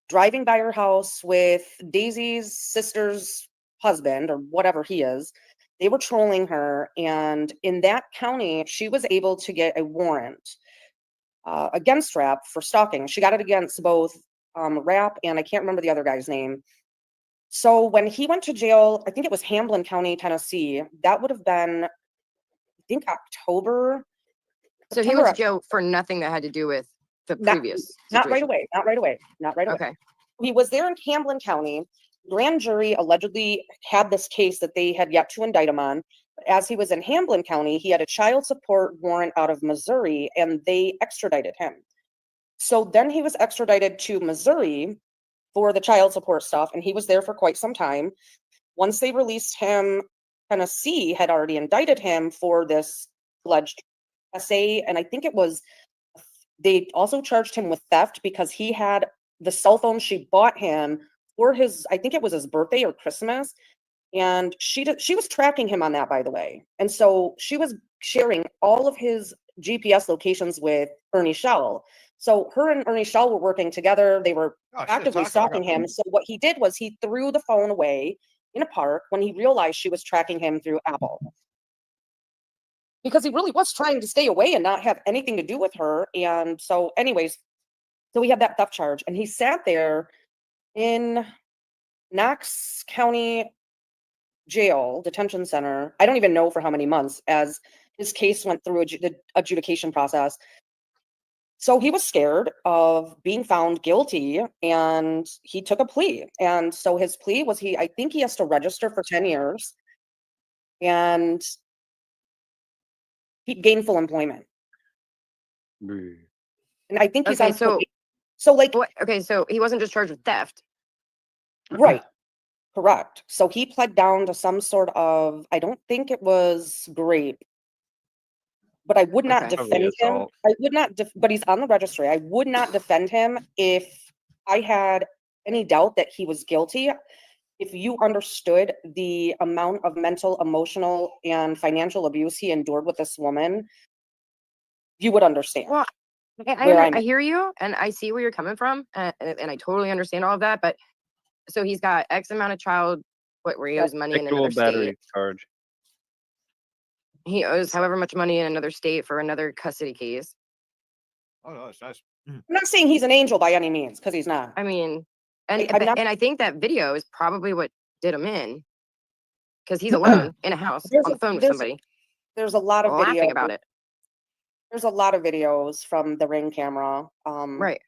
Driving by her house with Daisy's sister's husband, or whatever he is. They were trolling her, and in that county, she was able to get a warrant against Rapp for stalking. She got it against both Rapp and I can't remember the other guy's name. So when he went to jail, I think it was Hamlin County, Tennessee. That would have been, I think, October. So he went to jail for nothing that had to do with the previous Not right situation. away. Okay. He was there in Hamlin County. Grand jury allegedly had this case that they had yet to indict him on. But as he was in Hamlin County, he had a child support warrant out of Missouri, and they extradited him. So then he was extradited to Missouri for the child support stuff, and he was there for quite some time. Once they released him, Tennessee had already indicted him for this alleged essay, and I think they also charged him with theft because he had the cell phone she bought him for I think it was his birthday or Christmas, and she was tracking him on that, by the way. And so she was sharing all of his GPS locations with Ernie Shell. So her and Ernie Shell were working together. They were actively stalking him. So what he did was he threw the phone away in a park when he realized she was tracking him through Apple. Because he really was trying to stay away and not have anything to do with her. And so anyways, so we had that theft charge, and he sat there in Knox County Jail detention center. I don't even know for how many months, as his case went through the adjudication process. So he was scared of being found guilty, and he took a plea. And so his plea was I think he has to register for 10 years and keep gainful employment. And I think he's on probation. So like, okay, so he wasn't just charged with theft. Right. Correct. So he pled down to some sort of, I don't think it was rape, but I would not defend him. I would not, but he's on the registry. I would not defend him if I had any doubt that he was guilty. If you understood the amount of mental, emotional, and financial abuse he endured with this woman, you would understand. Well, I hear you, and I see where you're coming from, and I totally understand all of that. But so he's got X amount of where he owes money in another state. Charge. He owes however much money in another state for another custody case. Oh no, that's nice. I'm not saying he's an angel by any means, because he's not. I mean, and I think that video is probably what did him in, because he's alone in a house on the phone with somebody. There's a lot of laughing about it. There's a lot of videos from the Ring camera, right,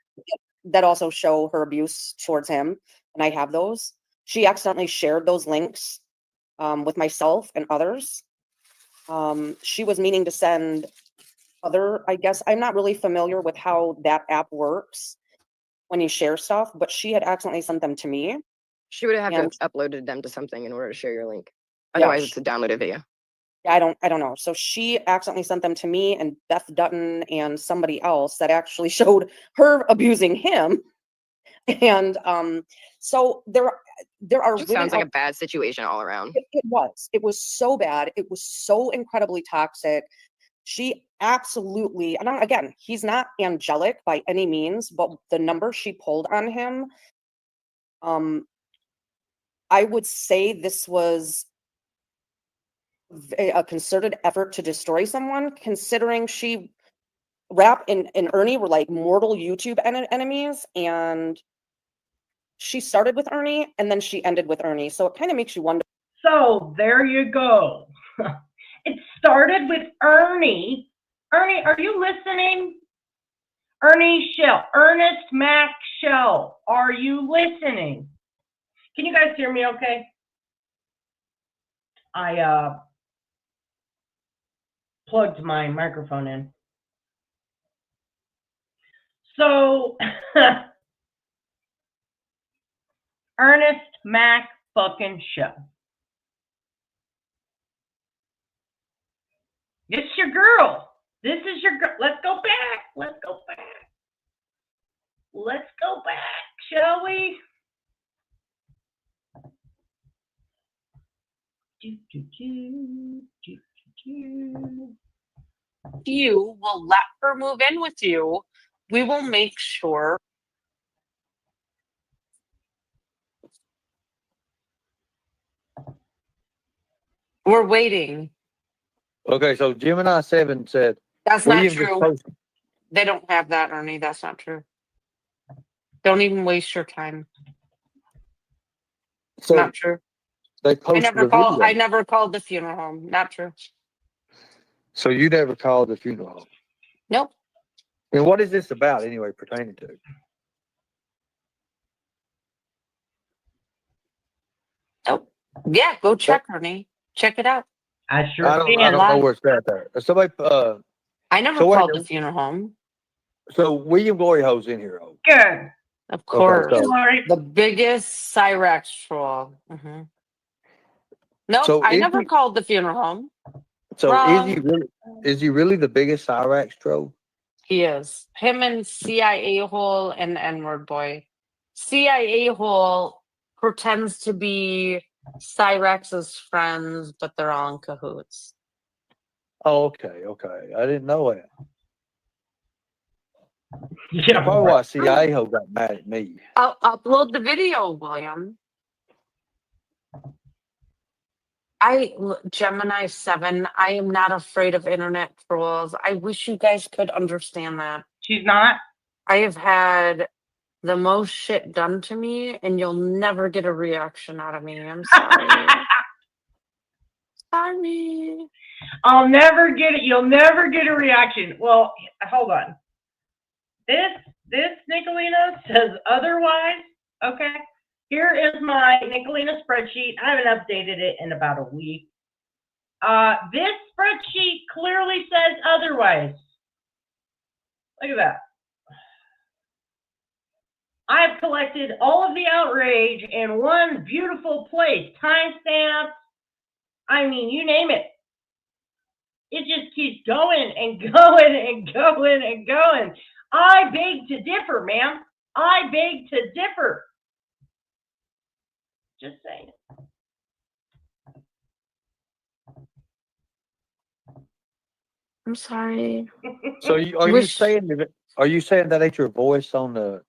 that also show her abuse towards him, and I have those. She accidentally shared those links with myself and others. She was meaning to send I guess I'm not really familiar with how that app works when you share stuff, but she had accidentally sent them to me. She would have And- to uploaded them to something in order to share your link. Yeah, Otherwise, it's a downloaded video. I don't know. So she accidentally sent them to me and Beth Dutton and somebody else that actually showed her abusing him. And so there are Just women sounds like out- a bad situation all around. it was so bad. It was so incredibly toxic. She absolutely, and again, he's not angelic by any means, but the number she pulled on him, I would say this was a concerted effort to destroy someone, considering Rap and Ernie were like mortal YouTube enemies, and she started with Ernie and then she ended with Ernie. So it kind of makes you wonder. So there you go. It started with Ernie. Ernie, are you listening? Ernie Shell, Ernest Mac Shell, are you listening? Can you guys hear me okay? I plugged my microphone in. So Ernest Mac fucking Shell. This is your girl. This is your girl. Let's go back. Let's go back. Let's go back, shall we? If you will let her move in with you, we will make sure. We're waiting. Okay, so Gemini 7 said That's not William just true. posted. They don't have that, Ernie. That's not true. Don't even waste your time. So Not true. they I posted never a video. called the funeral home. Not true. So you never called the funeral home. Nope. And what is this about anyway, pertaining to? Nope. Yeah, go check, Ernie. Check it out. I sure I don't can. know where it's at there. Somebody I never so wait, called the funeral home. so William Glory Hole's in here. Oh. Good. Of course. so- Glory. The biggest Cyrex troll. Mm-hmm. Nope, So I is never he- called the funeral home. So Wrong. is he really the biggest Cyrax troll? He is. Him and CIA hole and N-word boy. CIA hole pretends to be Cyrex's friends, but they're all in cahoots. Oh, okay. I didn't know that. Yeah. Probably why CIA Hole got mad at me. I'll upload the video, William. Gemini 7, I am not afraid of internet trolls. I wish you guys could understand that. She's not. I have had the most shit done to me, and you'll never get a reaction out of me. I'm sorry. Sorry. I'll never get it. You'll never get a reaction. Well, hold on. This Nicolina says otherwise. Okay. Here is my Nicolina spreadsheet. I haven't updated it in about a week. This spreadsheet clearly says otherwise. Look at that. I've collected all of the outrage in one beautiful place. Timestamps. I mean, you name it. It just keeps going and going and going and going. I beg to differ, ma'am. I beg to differ. Just saying. I'm sorry. So are you saying that ain't your voice on the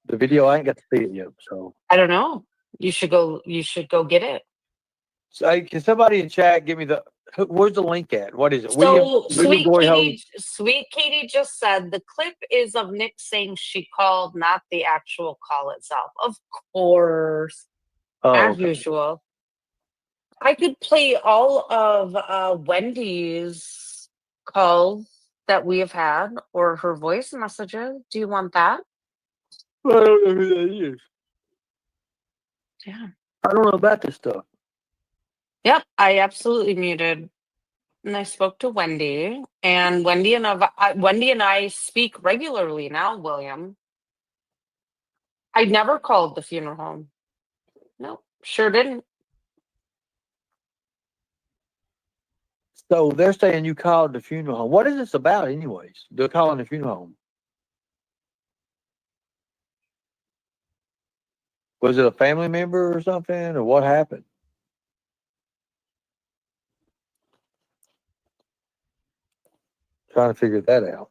video? I ain't got to see it yet. So I don't know. You should go get it. So, hey, can somebody in chat give me where's the link at? What is it? So William Glory Hole. Sweet Katie just said the clip is of Nick saying she called, not the actual call itself. Of course. As usual. I could play all of Wendy's calls that we have had or her voice messages. Do you want that? I don't know who that is. Yeah. I don't know about this stuff. Yep, I absolutely muted. And I spoke to Wendy, and Wendy and I speak regularly now, William. I never called the funeral home. Nope, sure didn't. So they're saying you called the funeral home. What is this about, anyways? They're calling the funeral home. Was it a family member or something, or what happened? Trying to figure that out.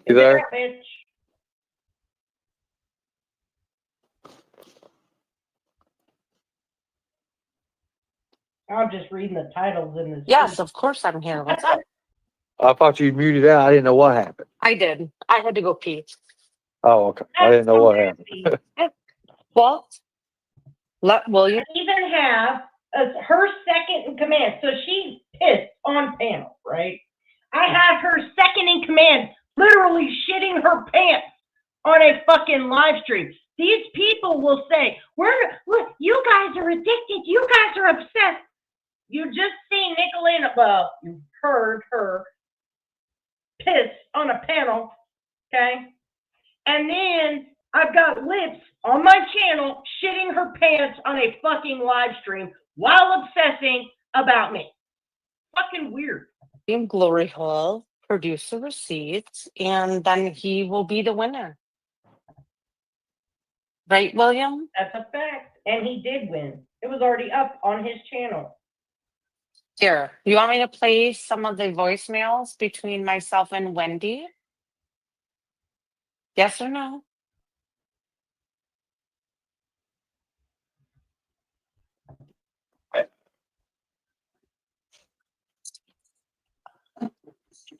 You there? Bitch. I'm just reading the titles in this. Yes, of course I'm here. What's up? I thought you muted out. I didn't know what happened. I did. I had to go pee. Oh, okay. I didn't know what happened. Well, let William. I even have her second in command. So she's pissed on panel, right? I have her second in command literally shitting her pants on a fucking live stream. These people will say, look, you guys are addicted. You guys are obsessed. You just see Nicolina, well, you heard her piss on a panel, okay? And then I've got Lips on my channel shitting her pants on a fucking live stream while obsessing about me. Fucking weird. In Glory Hole, produce the receipts, and then he will be the winner. Right, William? That's a fact. And he did win. It was already up on his channel. Here, you want me to play some of the voicemails between myself and Wendy? Yes or no?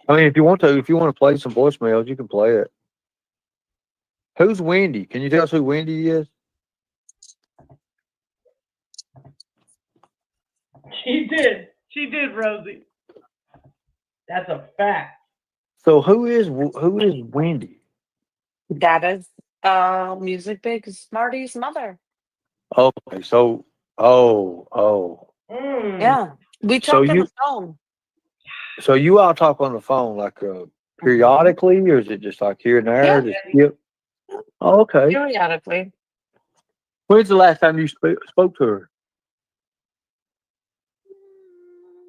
I mean, if you want to play some voicemails, you can play it. Who's Wendy? Can you tell us who Wendy is? She did. She did, Rosie. That's a fact. So who is Wendy? That is Music Big's Marty's mother. Okay, so Yeah, we So talked on you- the phone. so you all talk on the phone like periodically, or is it just like here and there? Yeah. Just skip? Oh, okay. Periodically. When's the last time you spoke to her?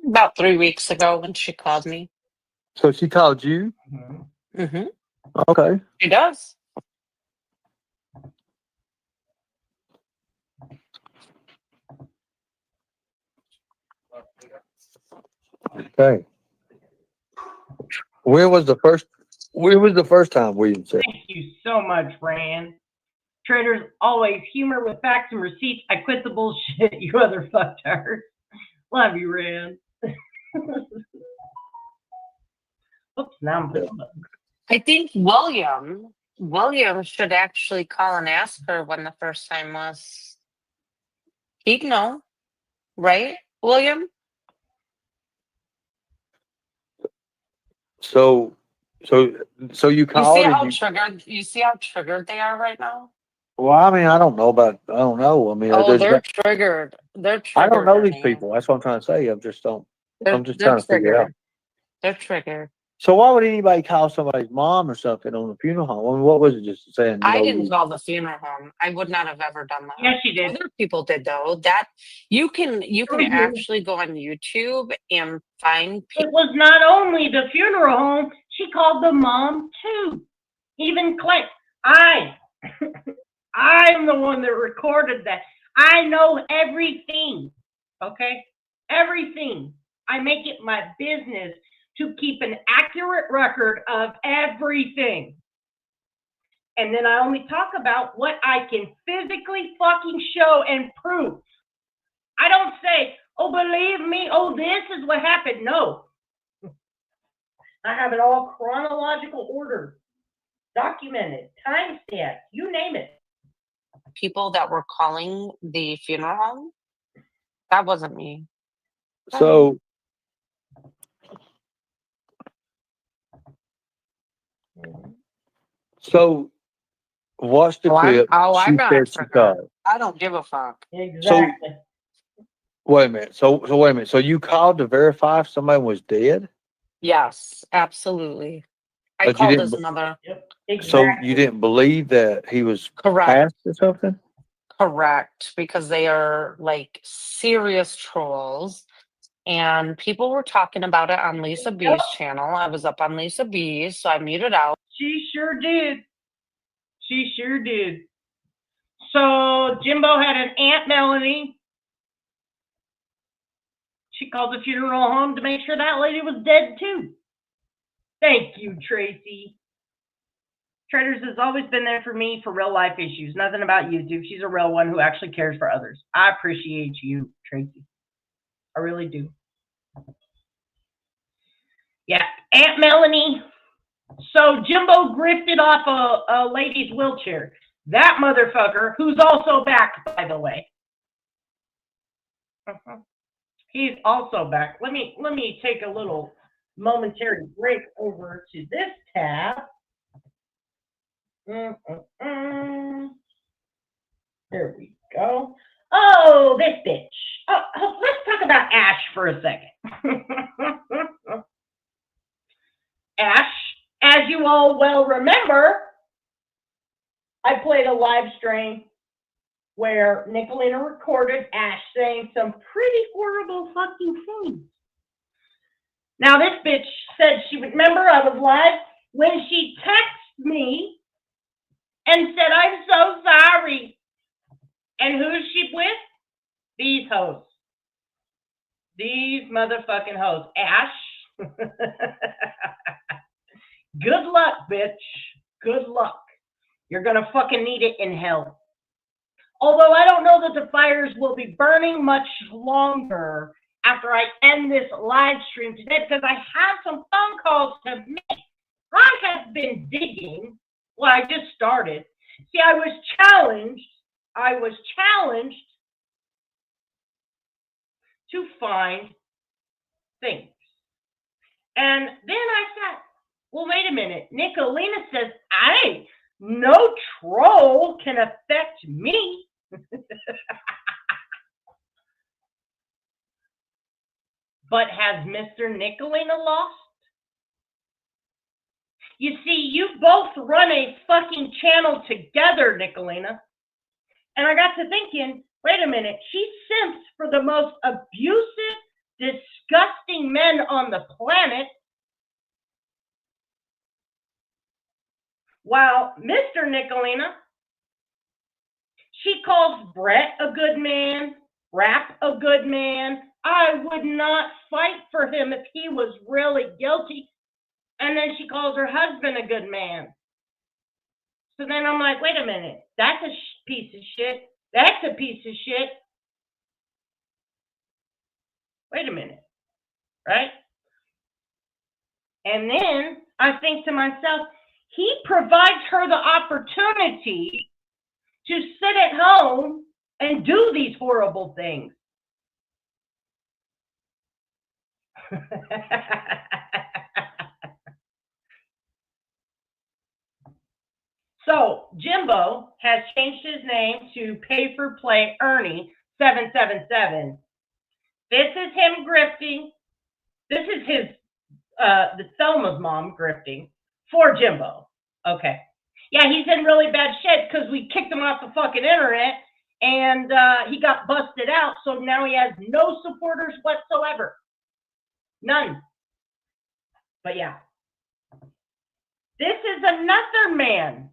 About 3 weeks ago when she called me. So she called you? Mm-hmm. Okay. She does. Okay. When was the first time William said? Thank you so much, Rand. Traders always humor with facts and receipts. I quit the bullshit, you other fucktards. Love you, Rand. Oops, now I'm putting I think William should actually call and ask her when the first time was. He'd know, right, William? So you called. You see how triggered they are right now? Well, I mean, I don't know. I mean, They're triggered. They're triggered. I don't know these Ernie. people. That's what I'm trying to say. I'm just trying to figure triggered. it out. They're triggered. So why would anybody call somebody's mom or something on the funeral home? I mean, what was it just saying? I didn't call the funeral home. I would not have ever done that. Yes, you did. Other people did though. That you can actually go on YouTube and find people. It was not only the funeral home, she called the mom too. Even Clay. I'm the one that recorded that. I know everything. Okay? Everything. I make it my business to keep an accurate record of everything. And then I only talk about what I can physically fucking show and prove. I don't say, oh, believe me, oh, this is what happened. No. I have it all chronological order, documented, timestamp, you name it. People that were calling the funeral home, that wasn't me. So what's the clip? I'm not She said she triggered. called. I don't give a fuck. Exactly. Wait a minute. So wait a minute. So you called to verify if somebody was dead? Yes, absolutely. I But you called didn't. his mother. Yep. So Exactly. you didn't believe that he was Correct. passed or something? Correct, because they are like serious trolls. And people were talking about it on Lisa B's channel. I was up on Lisa B's, so I muted out. She sure did. She sure did. So Jimbo had an Aunt Melanie. She called the funeral home to make sure that lady was dead too. Thank you, Tracy. Traders has always been there for me for real life issues. Nothing about YouTube. She's a real one who actually cares for others. I appreciate you, Tracy. I really do. Yeah, Aunt Melanie. So Jimbo grifted off a lady's wheelchair. That motherfucker, who's also back, by the way. He's also back. Let me take a little momentary break over to this tab. There we go. Oh, this bitch. Oh, let's talk about Ash for a second. Ash, as you all well remember, I played a live stream where Nicolina recorded Ash saying some pretty horrible fucking things. Now, this bitch said she would remember I was live when she texted me and said, I'm so sorry. And who's she with? These hoes. These motherfucking hoes. Ash. Good luck, bitch. Good luck. You're gonna fucking need it in hell. Although I don't know that the fires will be burning much longer after I end this live stream today, because I have some phone calls to make. I have been digging. Well, I just started. See, I was challenged to find things. And then I said, well, wait a minute. Nicolina says, hey, no troll can affect me. But has Mr. Nicolina lost? You see, you both run a fucking channel together, Nicolina. And I got to thinking, wait a minute, she simps for the most abusive, disgusting men on the planet, while Mr. Nicolina, she calls Brett a good man, Rap a good man. I would not fight for him if he was really guilty. And then she calls her husband a good man. So then I'm like, wait a minute, that's a piece of shit. That's a piece of shit. Wait a minute, right? And then I think to myself, he provides her the opportunity to sit at home and do these horrible things. So Jimbo has changed his name to Pay for Play Ernie 777. This is him grifting. This is his the Thelma's mom grifting for Jimbo. Okay. Yeah, he's in really bad shit because we kicked him off the fucking internet and he got busted out. So now he has no supporters whatsoever. None. But yeah. This is another man.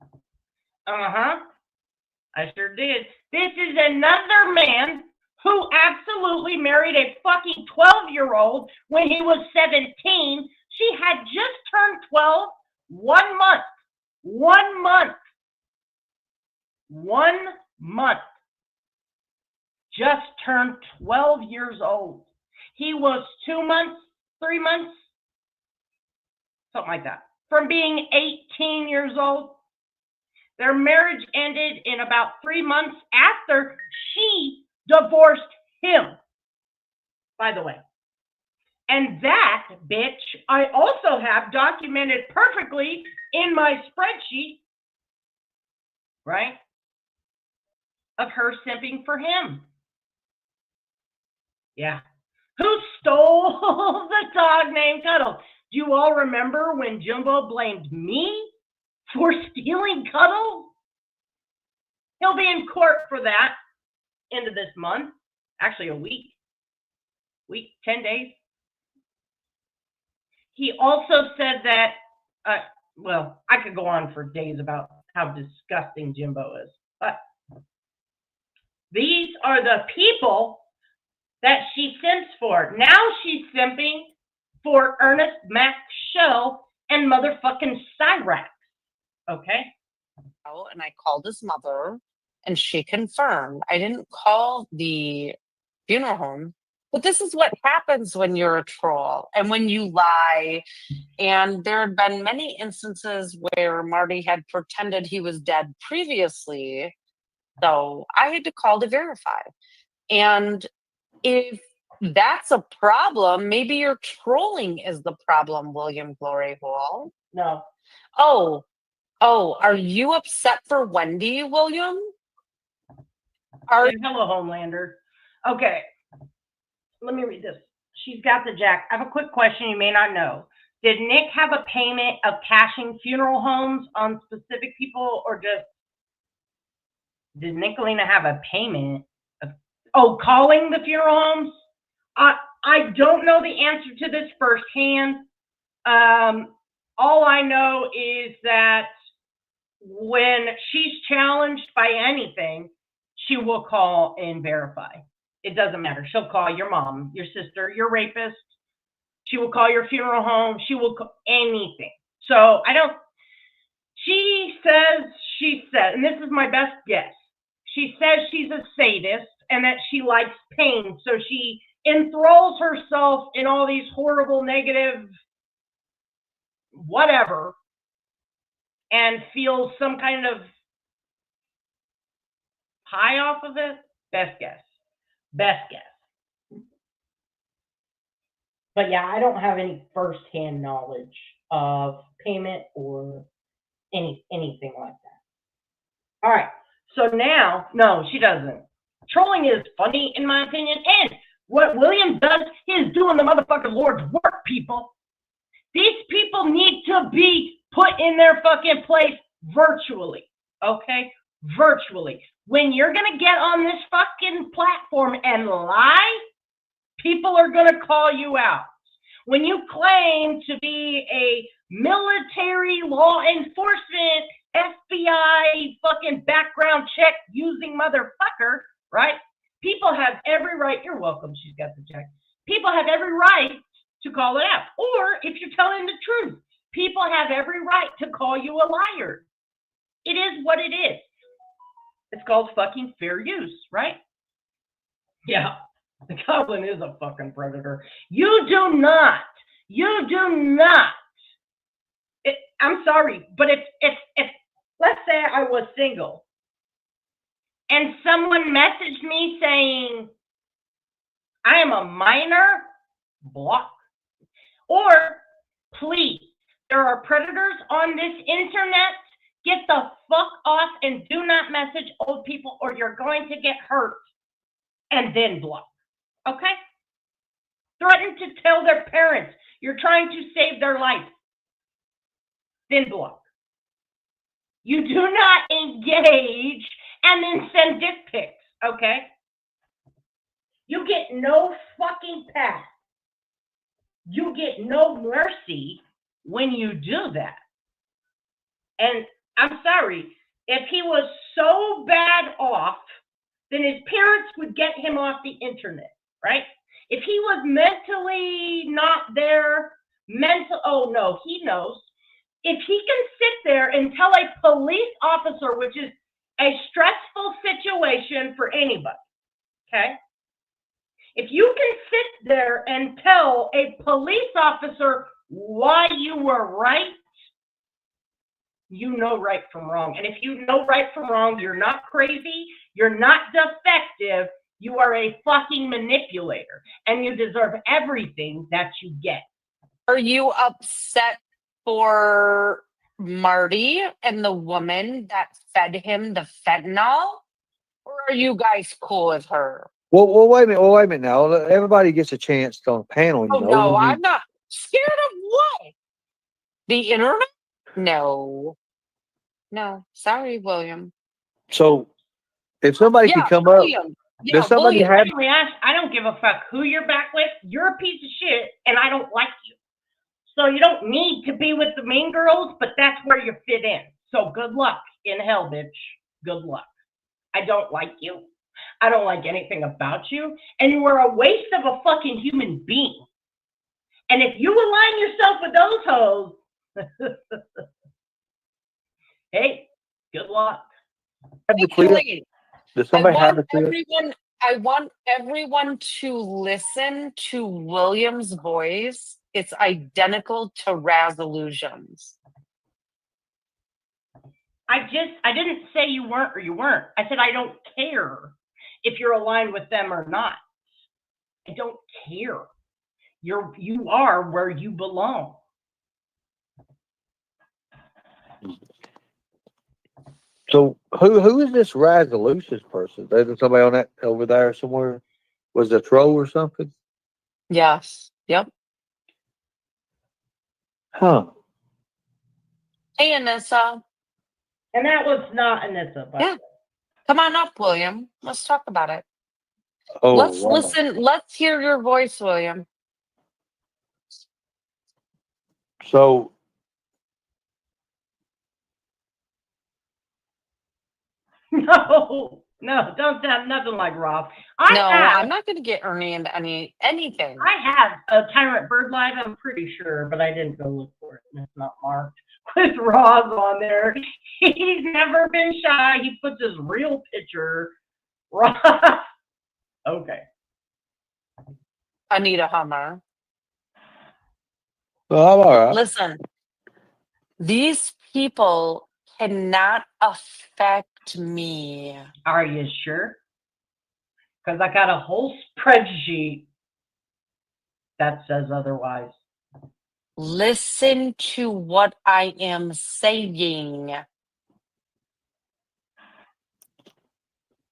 I sure did. This is another man who absolutely married a fucking 12-year-old when he was 17. She had just turned 12 1 month. 1 month. 1 month. Just turned 12 years old. He was 2 months, 3 months, something like that, from being 18 years old. Their marriage ended in about 3 months after she divorced him, by the way. And that bitch I also have documented perfectly in my spreadsheet, right, of her simping for him. Yeah. Who stole the dog named Cuddle? Do you all remember when Jimbo blamed me for stealing Cuddle? He'll be in court for that end of this month. Actually, a week, 10 days. He also said that, well, I could go on for days about how disgusting Jimbo is, but these are the people that she simps for. Now she's simping for Ernest Mac Show and motherfucking Cyrax. Okay? And I called his mother, and she confirmed. I didn't call the funeral home, but this is what happens when you're a troll and when you lie. And there had been many instances where Marty had pretended he was dead previously, so I had to call to verify. And if that's a problem, maybe your trolling is the problem, William Glory Hole. No. Oh, are you upset for Wendy, William? Hello, Homelander. Okay, let me read this. She's got the jack. I have a quick question you may not know. Did Nick have a payment of cashing funeral homes on specific people, or just did Nicolina have a payment of calling the funeral homes? I don't know the answer to this firsthand. All I know is that when she's challenged by anything, she will call and verify. It doesn't matter. She'll call your mom, your sister, your rapist. She will call your funeral home. She will call anything. So she said, and this is my best guess. She says she's a sadist and that she likes pain. So she enthralls herself in all these horrible, negative, whatever, and feels some kind of high off of it. Best guess. But yeah, I don't have any firsthand knowledge of payment or anything like that. All right. So now, no, she doesn't. Trolling is funny, in my opinion. And what William does, he is doing the motherfucking Lord's work, people. These people need to be put in their fucking place virtually. Okay? Virtually. When you're going to get on this fucking platform and lie, people are going to call you out. When you claim to be a military law enforcement, FBI fucking background check using motherfucker, right? People have every right. You're welcome. She's got the check. People have every right to call it out. Or if you're telling the truth, people have every right to call you a liar. It is what it is. It's called fucking fair use, right? Yeah. The goblin is a fucking predator. You do not. I'm sorry, but if let's say I was single and someone messaged me saying I am a minor, block. Or please, there are predators on this internet. Get the fuck off and do not message old people or you're going to get hurt, and then block. Okay? Threaten to tell their parents you're trying to save their life. Then block. You do not engage and then send dick pics, okay? You get no fucking pass. You get no mercy when you do that. And I'm sorry, if he was so bad off, then his parents would get him off the internet, right? If he was mentally not there, oh no, he knows. If he can sit there and tell a police officer, which is a stressful situation for anybody, okay? If you can sit there and tell a police officer why you were right, you know right from wrong. And if you know right from wrong, you're not crazy, you're not defective, you are a fucking manipulator, and you deserve everything that you get. Are you upset for Marty and the woman that fed him the fentanyl? Or are you guys cool with her? Well, wait a minute. Well, wait a minute now. Everybody gets a chance on the panel, Oh no, I'm not scared of what? The internet? No. No. Sorry, William. So, if somebody Yeah, could come William. up, Yeah, does somebody William. have? I don't give a fuck who you're back with. You're a piece of shit, and I don't like you. So you don't need to be with the mean girls, but that's where you fit in. So good luck in hell, bitch. Good luck. I don't like you. I don't like anything about you. And you are a waste of a fucking human being. And if you align yourself with those hoes, hey, good luck. Does somebody have the clip? I want everyone to listen to William's voice. It's identical to Resolutions. I didn't say you weren't or you weren't. I said I don't care if you're aligned with them or not. I don't care. You are where you belong. So who is this Resolutions person? There's somebody on that over there somewhere. Was it a troll or something? Yes. Yep. Huh. Hey, Anissa. And that was not Anissa. Yeah. Come on up, William. Let's talk about it. Oh, let's wow. listen. Let's hear your voice, William. So no, don't sound nothing like Rob. I'm not going to get Ernie into anything. I have a Tyrant Bird Live, I'm pretty sure, but I didn't go look for it, and it's not marked with Roz on there. He's never been shy. He puts his real picture. Roz. Okay. Anita Hummer. well, all right. Listen, these people cannot affect me. Are you sure? Because I got a whole spreadsheet that says otherwise. Listen to what I am saying.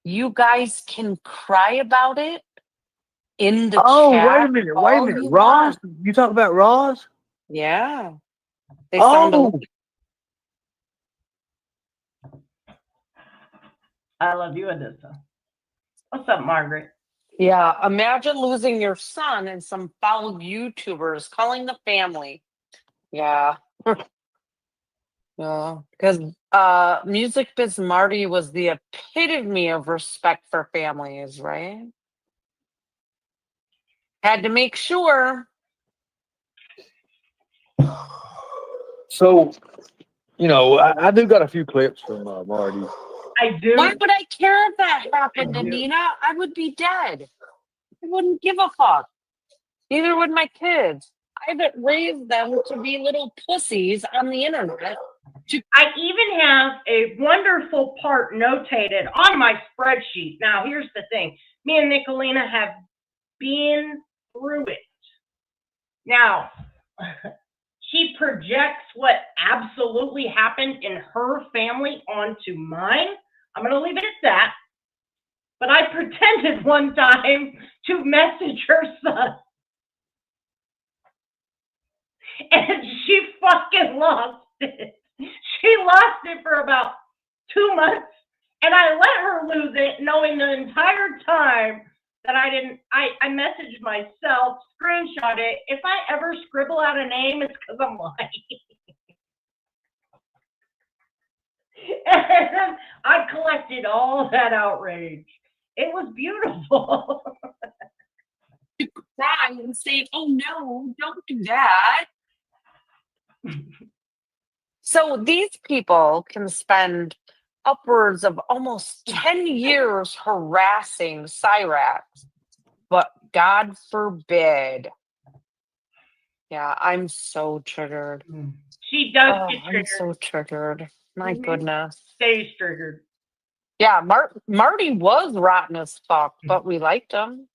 You guys can cry about it in the chat. Wait a minute. Roz? You talk about Roz? Yeah. They sound I love you, Adissa. What's up, Margaret? Yeah, imagine losing your son and some foul YouTubers calling the family. Yeah. Yeah, because Music Biz Marty was the epitome of respect for families, right? Had to make sure. So, I do got a few clips from Marty. I do. Why would I care if that happened to Nina? I would be dead. I wouldn't give a fuck. Neither would my kids. I haven't raised them to be little pussies on the internet. I even have a wonderful part notated on my spreadsheet. Now, here's the thing. Me and Nicolina have been through it. Now, she projects what absolutely happened in her family onto mine. I'm going to leave it at that. But I pretended one time to message her son. And she fucking lost it. She lost it for about 2 months, and I let her lose it, knowing the entire time that I messaged myself, screenshot it. If I ever scribble out a name, it's because I'm lying. And I collected all that outrage. It was beautiful. To cry and say, oh no, don't do that. So these people can spend upwards of almost 10 years harassing Cyrax, but God forbid. Yeah, I'm so triggered. She does get triggered. I'm so triggered. My goodness. Stays triggered. Yeah, Marty was rotten as fuck, but we liked him.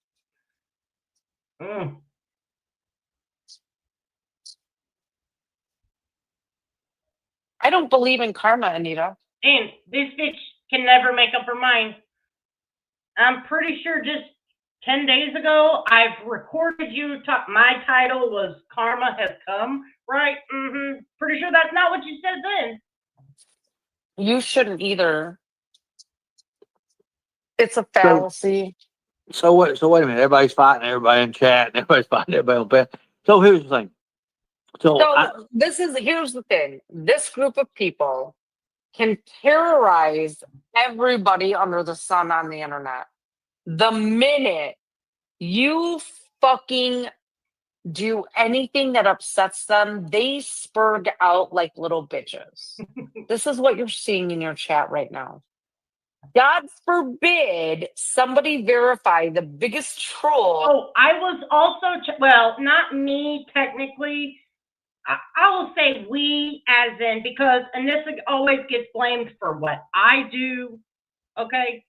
I don't believe in karma, Anita. And this bitch can never make up her mind. I'm pretty sure just 10 days ago, I've recorded you. My title was Karma Has Come, right? Mm-hmm. Pretty sure that's not what you said then. You shouldn't either. It's a fallacy. So wait a minute. Everybody's fighting everybody in chat, and everybody's fighting everybody on pet. So here's the thing. Here's the thing. This group of people can terrorize everybody under the sun on the internet. The minute you fucking do anything that upsets them, they spurg out like little bitches. This is what you're seeing in your chat right now. God forbid somebody verify the biggest troll. Oh, I was also, well, not me technically. I will say we, as in, because Anissa always gets blamed for what I do. Okay?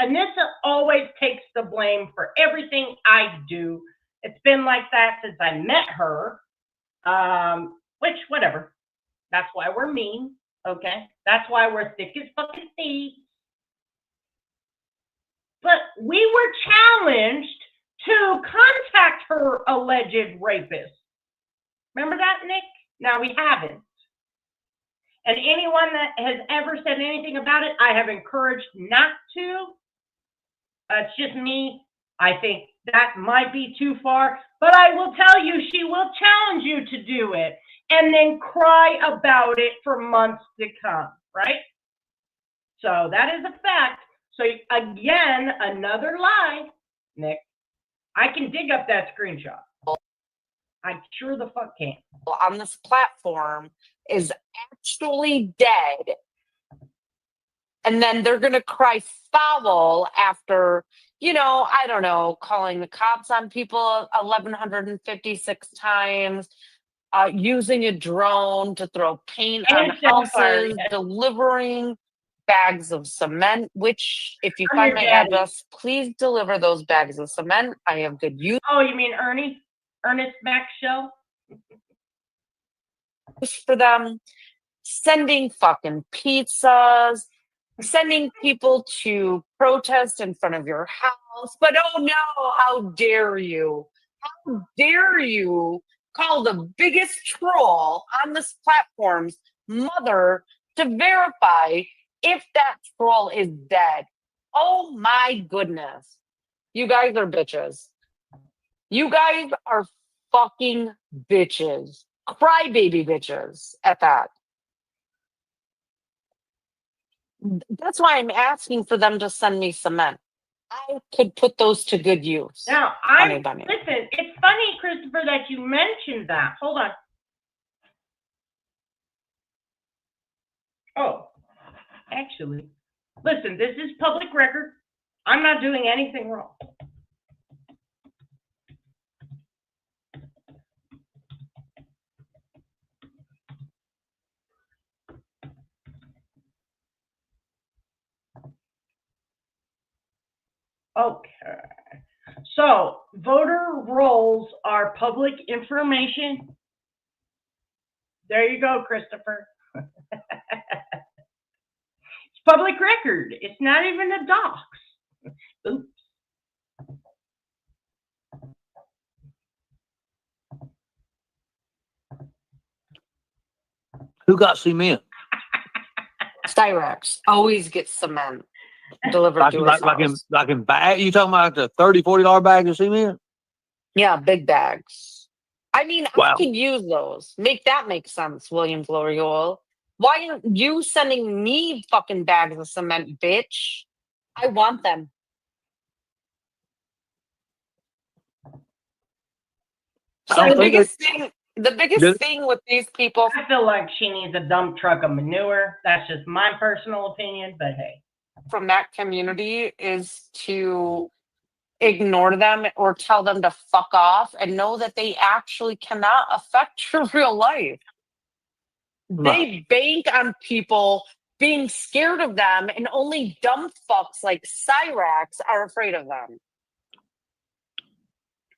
Anissa always takes the blame for everything I do. It's been like that since I met her. Which, whatever. That's why we're mean. Okay? That's why we're thick as fucking thieves. But we were challenged to contact her alleged rapist. Remember that, Nick? Now we haven't. And anyone that has ever said anything about it, I have encouraged not to. It's just me. I think that might be too far. But I will tell you, she will challenge you to do it and then cry about it for months to come, right? So that is a fact. So again, another lie, Nick. I can dig up that screenshot. I sure the fuck can. On this platform is actually dead. And then they're going to cry foul after, I don't know, calling the cops on people 1,156 times, using a drone to throw paint on houses, delivering bags of cement, which if you find my address, please deliver those bags of cement. I have good use. Oh, you mean Ernie? Ernest Max Show? For them, sending fucking pizzas, sending people to protest in front of your house. But oh no, how dare you? How dare you call the biggest troll on this platform's mother to verify if that troll is dead? Oh my goodness. You guys are bitches. You guys are fucking bitches. Crybaby bitches at that. That's why I'm asking for them to send me cement. I could put those to good use. Now, listen, it's funny, Christopher, that you mentioned that. Hold on. Oh, actually, listen, this is public record. I'm not doing anything wrong. Okay. So, voter rolls are public information. There you go, Christopher. It's public record. It's not even a dox. Oops. Who got cement? Styrex always gets cement delivered to his house. Like in bag? You talking about the $30, $40 bags of cement? Yeah, big bags. I mean, wow. I can use those. Make that make sense, William Gloriole. Why aren't you sending me fucking bags of cement, bitch? I want them. So the biggest thing with these people, I feel like she needs a dump truck of manure. That's just my personal opinion, but hey. From that community is to ignore them or tell them to fuck off and know that they actually cannot affect your real life. They bank on people being scared of them, and only dumb fucks like Cyrax are afraid of them.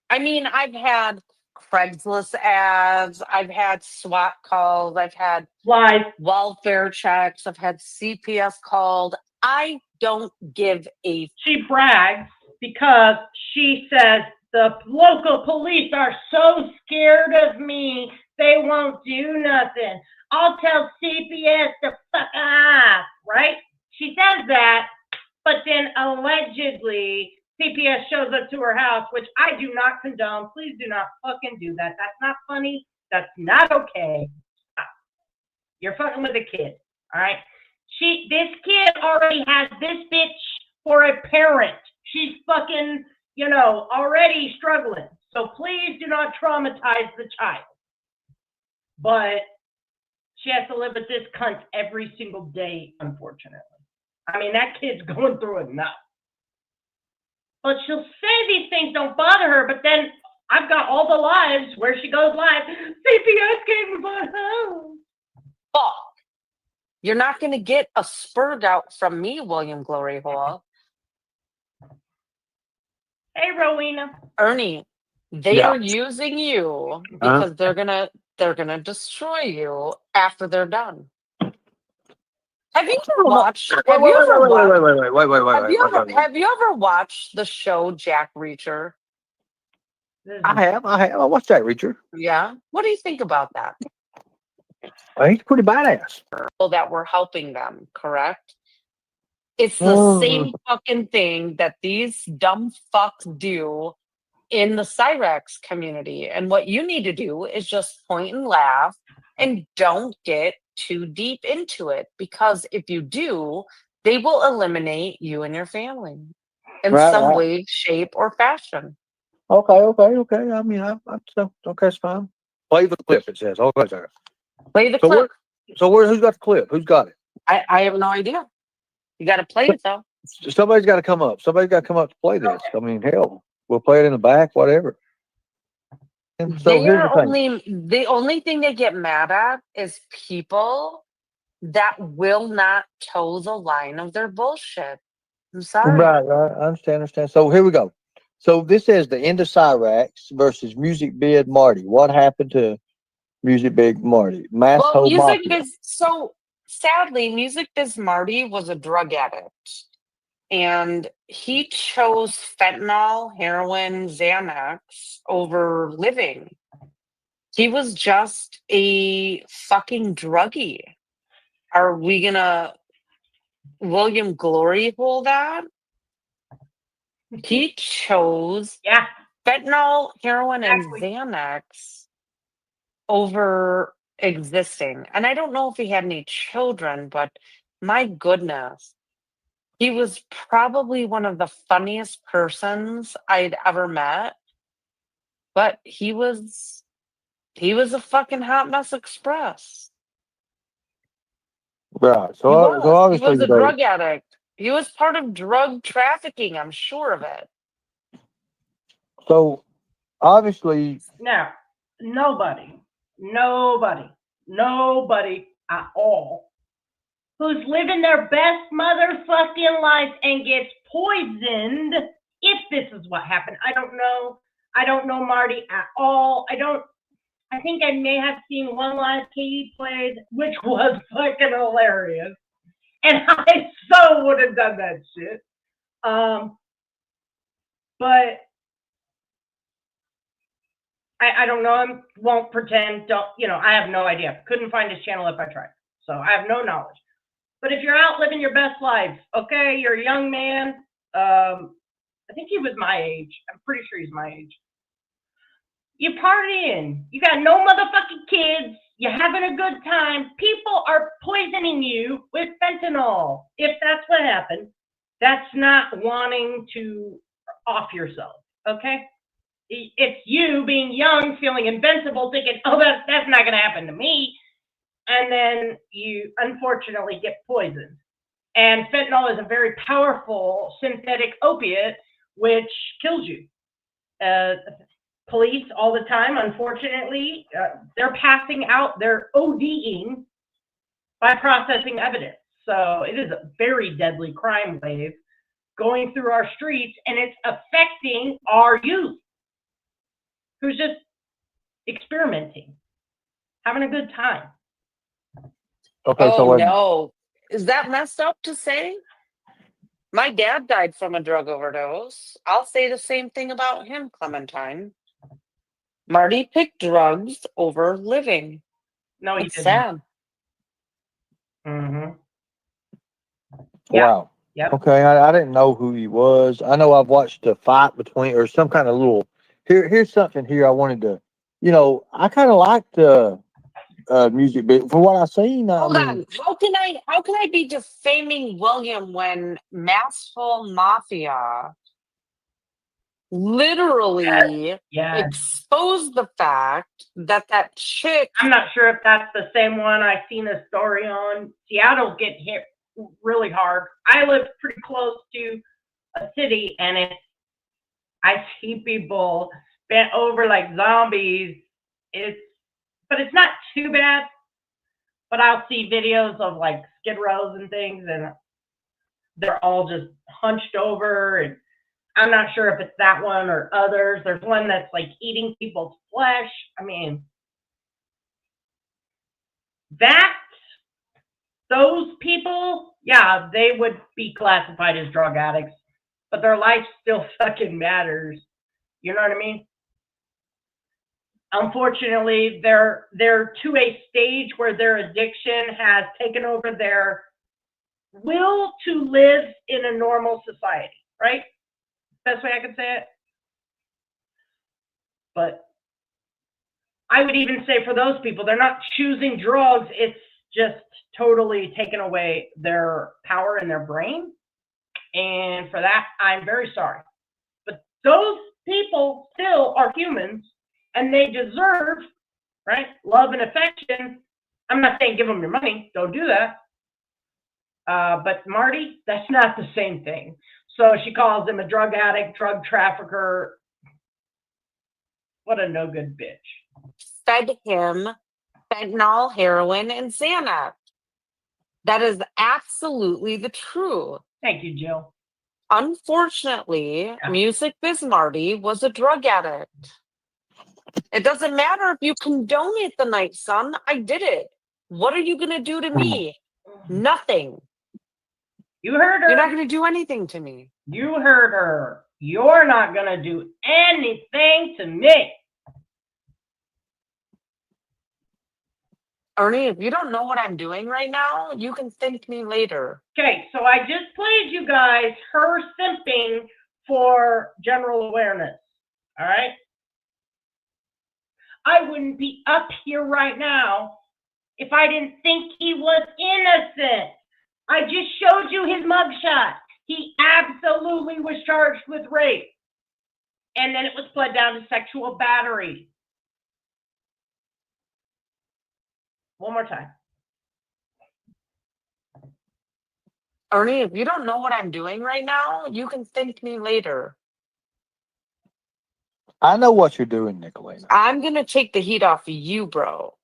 I mean, I've had Craigslist ads, I've had SWAT calls, I've had welfare checks, I've had CPS called. I don't give a... She brags. because she says the local police are so scared of me, they won't do nothing. I'll tell CPS to fuck off, right? She says that, but then allegedly CPS shows up to her house, which I do not condone. Please do not fucking do that. That's not funny. That's not okay. You're fucking with a kid, all right? This kid already has this bitch for a parent. She's fucking, already struggling. So please do not traumatize the child. But she has to live with this cunt every single day, unfortunately. I mean, that kid's going through enough. But she'll say these things don't bother her, but then I've got all the lives where she goes live. CPS came to my house. Fuck. You're not going to get a spurred out from me, William Glory Hole. Hey, Rowena. Ernie, they are using you because they're gonna destroy you after they're done. Have you ever watched? Have you ever watched the show Jack Reacher? I have. I watched Jack Reacher. Yeah. What do you think about that? He's pretty badass. That we're helping them, correct? It's the same fucking thing that these dumb fucks do in the Cyrex community. And what you need to do is just point and laugh and don't get too deep into it. Because if you do, they will eliminate you and your family in some way, shape, or fashion. Okay. I mean, okay, it's fine. Play the clip, it says. Okay. Play the clip. Who's got the clip? Who's got it? I have no idea. You got to play it, though. Somebody's got to come up. Somebody's got to come up to play this. I mean, hell, we'll play it in the back, whatever. And so the only thing they get mad at is people that will not toe the line of their bullshit. I'm sorry. Right. I understand. So here we go. So this says the end of Cyrax versus Music Bid Marty. What happened to Music Big Marty? So sadly, Music Biz Marty was a drug addict. And he chose fentanyl, heroin, Xanax over living. He was just a fucking druggie. Are we gonna William Glory Hole that? He chose fentanyl, heroin, and Xanax over existing. And I don't know if he had any children, but my goodness. He was probably one of the funniest persons I'd ever met, but he was a fucking hot mess express. Right. So obviously he was a drug addict. He was part of drug trafficking. I'm sure of it. So obviously, now nobody at all who's living their best motherfucking life and gets poisoned, if this is what happened. I don't know Marty at all. I think I may have seen one live Katie played, which was fucking hilarious. And I so would have done that shit. But I don't know. I won't pretend. I have no idea. Couldn't find his channel if I tried. So I have no knowledge. But if you're out living your best life, okay, you're a young man. I think he was my age. I'm pretty sure he's my age. You're partying. You got no motherfucking kids. You're having a good time. People are poisoning you with fentanyl. If that's what happened, that's not wanting to off yourself, okay? It's you being young, feeling invincible, thinking, oh, that's not going to happen to me. And then you unfortunately get poisoned. And fentanyl is a very powerful synthetic opiate, which kills you. Police all the time, unfortunately, they're passing out, they're ODing by processing evidence. So it is a very deadly crime wave going through our streets, and it's affecting our youth who's just experimenting, having a good time. Okay, no. Is that messed up to say? My dad died from a drug overdose. I'll say the same thing about him, Clementine. Marty picked drugs over living. No, he It's didn't. sad. Mm-hmm. Wow. Yep. Okay, I didn't know who he was. I know I've watched a fight between, or some kind of little. Here's something here I wanted to. I kind of liked music, but for what I seen, I Hold mean, on. How can I be defaming William when Massful Mafia literally Yes. exposed the fact that chick. I'm not sure if that's the same one I seen a story on. Seattle get hit really hard. I live pretty close to a city, and I see people bent over like zombies. But it's not too bad. But I'll see videos of like skid rows and things, and they're all just hunched over. And I'm not sure if it's that one or others. There's one that's like eating people's flesh. I mean, those people, yeah, they would be classified as drug addicts, but their life still fucking matters. You know what I mean? Unfortunately, they're to a stage where their addiction has taken over their will to live in a normal society, right? Best way I could say it. But I would even say for those people, they're not choosing drugs. It's just totally taken away their power in their brain. And for that, I'm very sorry. But those people still are humans, and they deserve, right, love and affection. I'm not saying give them your money. Don't do that. But Marty, that's not the same thing. So she calls him a drug addict, drug trafficker. What a no good bitch. Fed him fentanyl, heroin, and Xanax. That is absolutely the truth. Thank you, Jill. Unfortunately, Music Biz Marty was a drug addict. It doesn't matter if you condone it the night, son. I did it. What are you going to do to me? Nothing. You heard her. You're not going to do anything to me. You heard her. You're not going to do anything to me. Ernie, if you don't know what I'm doing right now, you can thank me later. Okay, so I just played you guys her simping for general awareness. All right? I wouldn't be up here right now if I didn't think he was innocent. I just showed you his mugshot. He absolutely was charged with rape. And then it was pled down to sexual battery. One more time. Ernie, if you don't know what I'm doing right now, you can thank me later. I know what you're doing, Nicolina. I'm going to take the heat off of you, bro.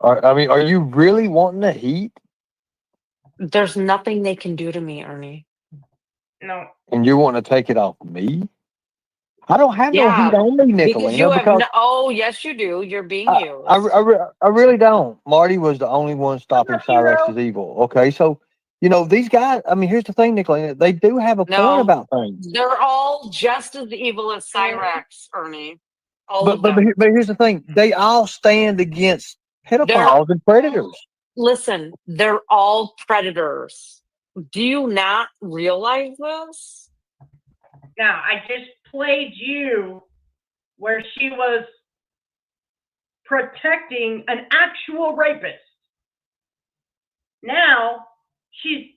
Are you really wanting the heat? There's nothing they can do to me, Ernie. No. And you want to take it off me? I don't have no heat on me, Nicolina. Because oh, yes, you do. You're being used. I really don't. Marty was the only one stopping Cyrex's evil. Okay, so, these guys, here's the thing, Nicolina. They do have a point about things. They're all just as evil as Cyrex, Ernie. But here's the thing. They all stand against pedophiles and predators. Listen, they're all predators. Do you not realize this? Now, I just played you where she was protecting an actual rapist. Now, she's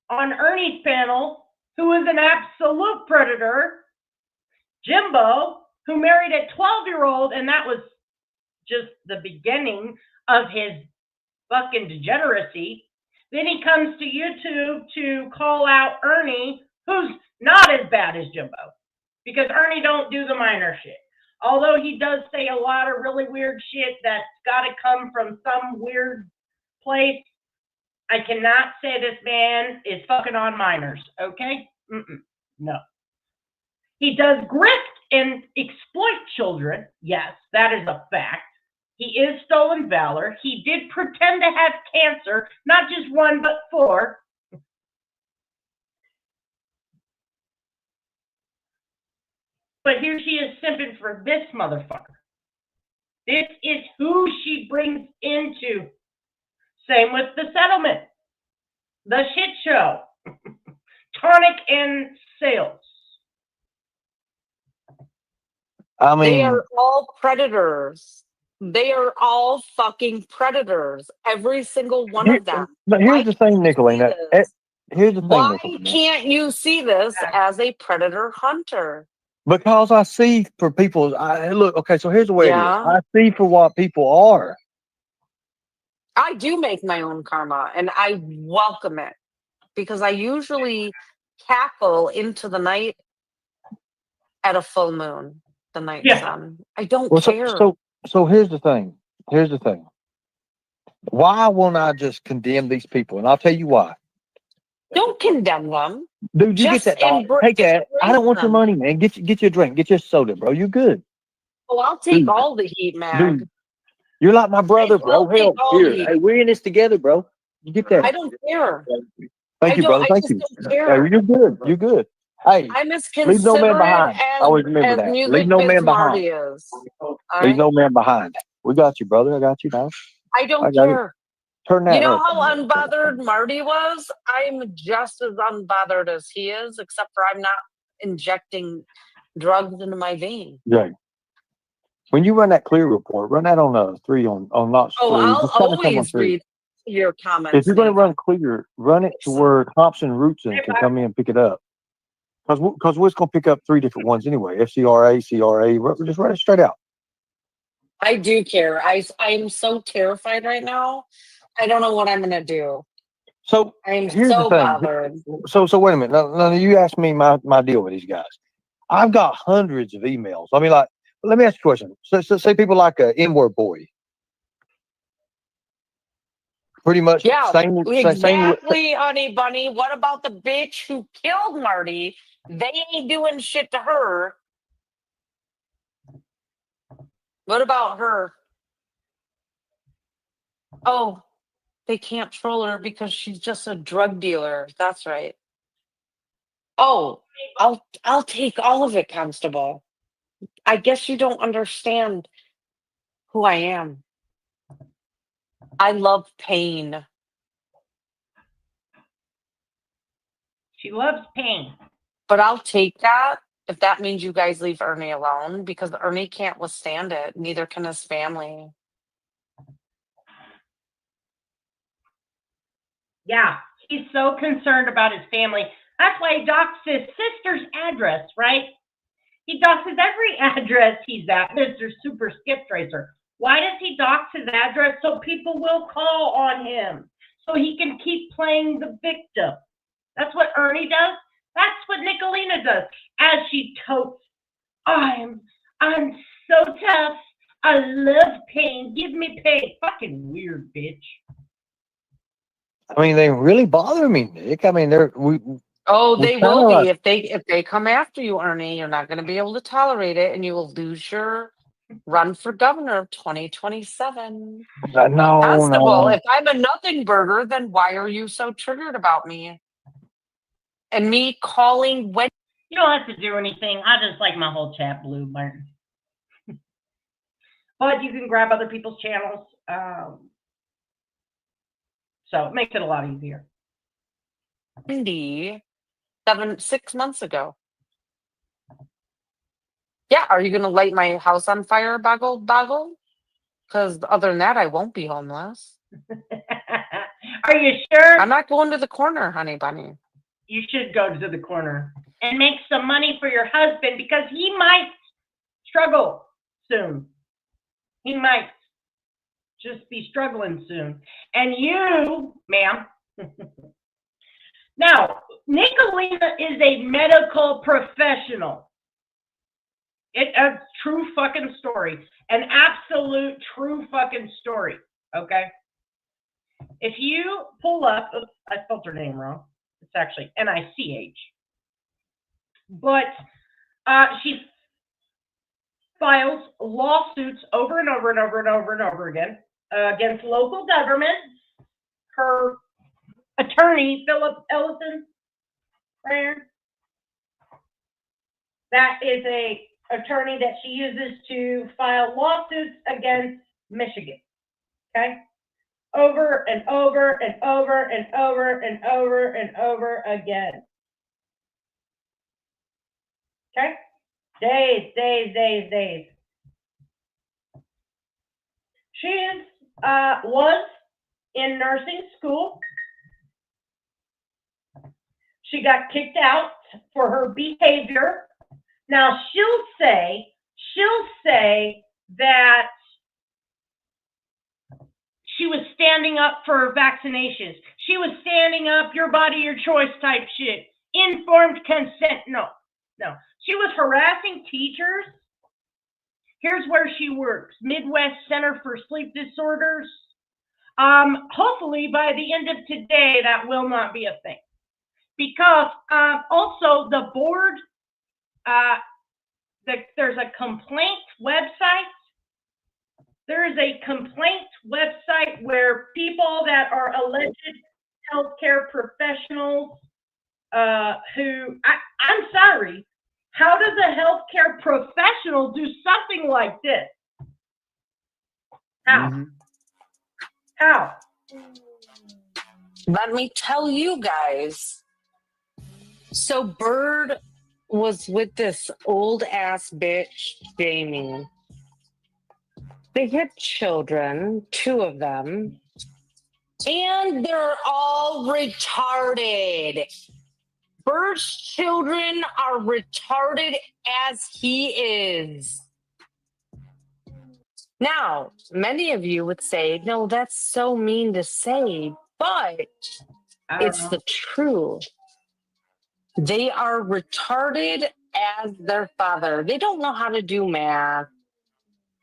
on Ernie's panel, who is an absolute predator, Jimbo, who married a 12-year-old, and that was just the beginning of his fucking degeneracy. Then he comes to YouTube to call out Ernie, who's not as bad as Jimbo, because Ernie don't do the minor shit. Although he does say a lot of really weird shit that's got to come from some weird place, I cannot say this man is fucking on minors, okay? No. He does grift and exploit children. Yes, that is a fact. He is stolen valor. He did pretend to have cancer, not just 1, but 4. But here she is simping for this motherfucker. This is who she brings into. Same with the settlement. The shit show. Tonic and sales. I mean, They are all predators. They are all fucking predators. Every single one of them. but here's the thing, Nicolina. Here's the thing, Why Nicolina. can't you see this as a predator hunter? Because I see for people, look, okay, so here's the way it is. I see for what people are. I do make my own karma, and I welcome it because I usually cackle into the night at a full moon, the night sun. I don't care. So here's the thing. Here's the thing. Why won't I just condemn these people? And I'll tell you why. Don't condemn them. Dude, you get that dog. Take that. I don't want your money, man. Get you a drink. Get you a soda, bro. You're good. Oh, I'll take all the heat, man. Dude, you're like my brother, bro. Hell, here. Hey, we're in this together, bro. You get that. I don't care. Thank you, brother. Thank you. Hey, you're good. You're good. Hey, I'm as leave no man behind. as, Always remember as that. music Leave no biz man Marty behind. is. Leave no man behind. We got you, brother. I got you now. I don't got care. Turn that You know up. how unbothered Marty was? I'm just as unbothered as he is, except for I'm not injecting drugs into my vein. Yeah. When you run that clear report, run that on 3 on not 3. I'll always read your comments. If you're going to run clear, run it to where Thompson Rootson can come in and pick it up. Because we're going to pick up 3 different ones anyway. FCRA, CRA, just run it straight out. I do care. I'm so terrified right now. I don't know what I'm going to do. So I'm here's so the thing. bothered. So wait a minute. Now you asked me my deal with these guys. I've got hundreds of emails. I mean, like, let me ask you a question. So say people like a N-word boy. Pretty much Exactly, honey bunny. What about the bitch who killed Marty? They ain't doing shit to her. What about her? Oh, they can't troll her because she's just a drug dealer. That's right. Oh, I'll take all of it, Constable. I guess you don't understand who I am. I love pain. She loves pain. But I'll take that if that means you guys leave Ernie alone, because Ernie can't withstand it. Neither can his family. Yeah, he's so concerned about his family. That's why he docks his sister's address, right? He doxes every address he's at, Mr. Super Skip Tracer. Why does he dox his address? So people will call on him, so he can keep playing the victim. That's what Ernie does. That's what Nicolina does. As she totes, I'm so tough. I love pain. Give me pain. Fucking weird bitch. I mean, they really bother me, Nick. I mean, they will be. If they come after you, Ernie, you're not going to be able to tolerate it, and you will lose your run for governor of 2027. Constable, if I'm a nothing burger, then why are you so triggered about me? And me calling when you don't have to do anything. I just like my whole chat blue, Martin. But you can grab other people's channels. So it makes it a lot easier. 6 months ago. Yeah, are you going to light my house on fire, Boggle? Because other than that, I won't be homeless. Are you sure? I'm not going to the corner, honey bunny. You should go to the corner and make some money for your husband, because he might struggle soon. He might just be struggling soon. And you, ma'am. Now, Nicolina is a medical professional. It's a true fucking story. An absolute true fucking story. Okay? If you pull up, oops, I spelled her name wrong. It's actually N-I-C-H. But she files lawsuits over and over and over and over and over again against local governments. Her attorney, Philip Ellison, that is a attorney that she uses to file lawsuits against Michigan. Okay? Over and over and over and over and over and over again. Okay? Days. She was in nursing school. She got kicked out for her behavior. Now she'll say that she was standing up for vaccinations. She was standing up, your body, your choice type shit. Informed consent. No. She was harassing teachers. Here's where she works. Midwest Center for Sleep Disorders. Hopefully by the end of today, that will not be a thing. Because also the board, there's a complaint website. There is a complaint website where people that are alleged healthcare professionals who, I'm sorry, how does a healthcare professional do something like this? How? Mm-hmm. How? Let me tell you guys. So Bird was with this old ass bitch, Jamie. They had children, 2 of them, and they're all retarded. Bird's children are retarded as he is. Now, many of you would say, no, that's so mean to say, but it's the truth. They are retarded as their father. They don't know how to do math.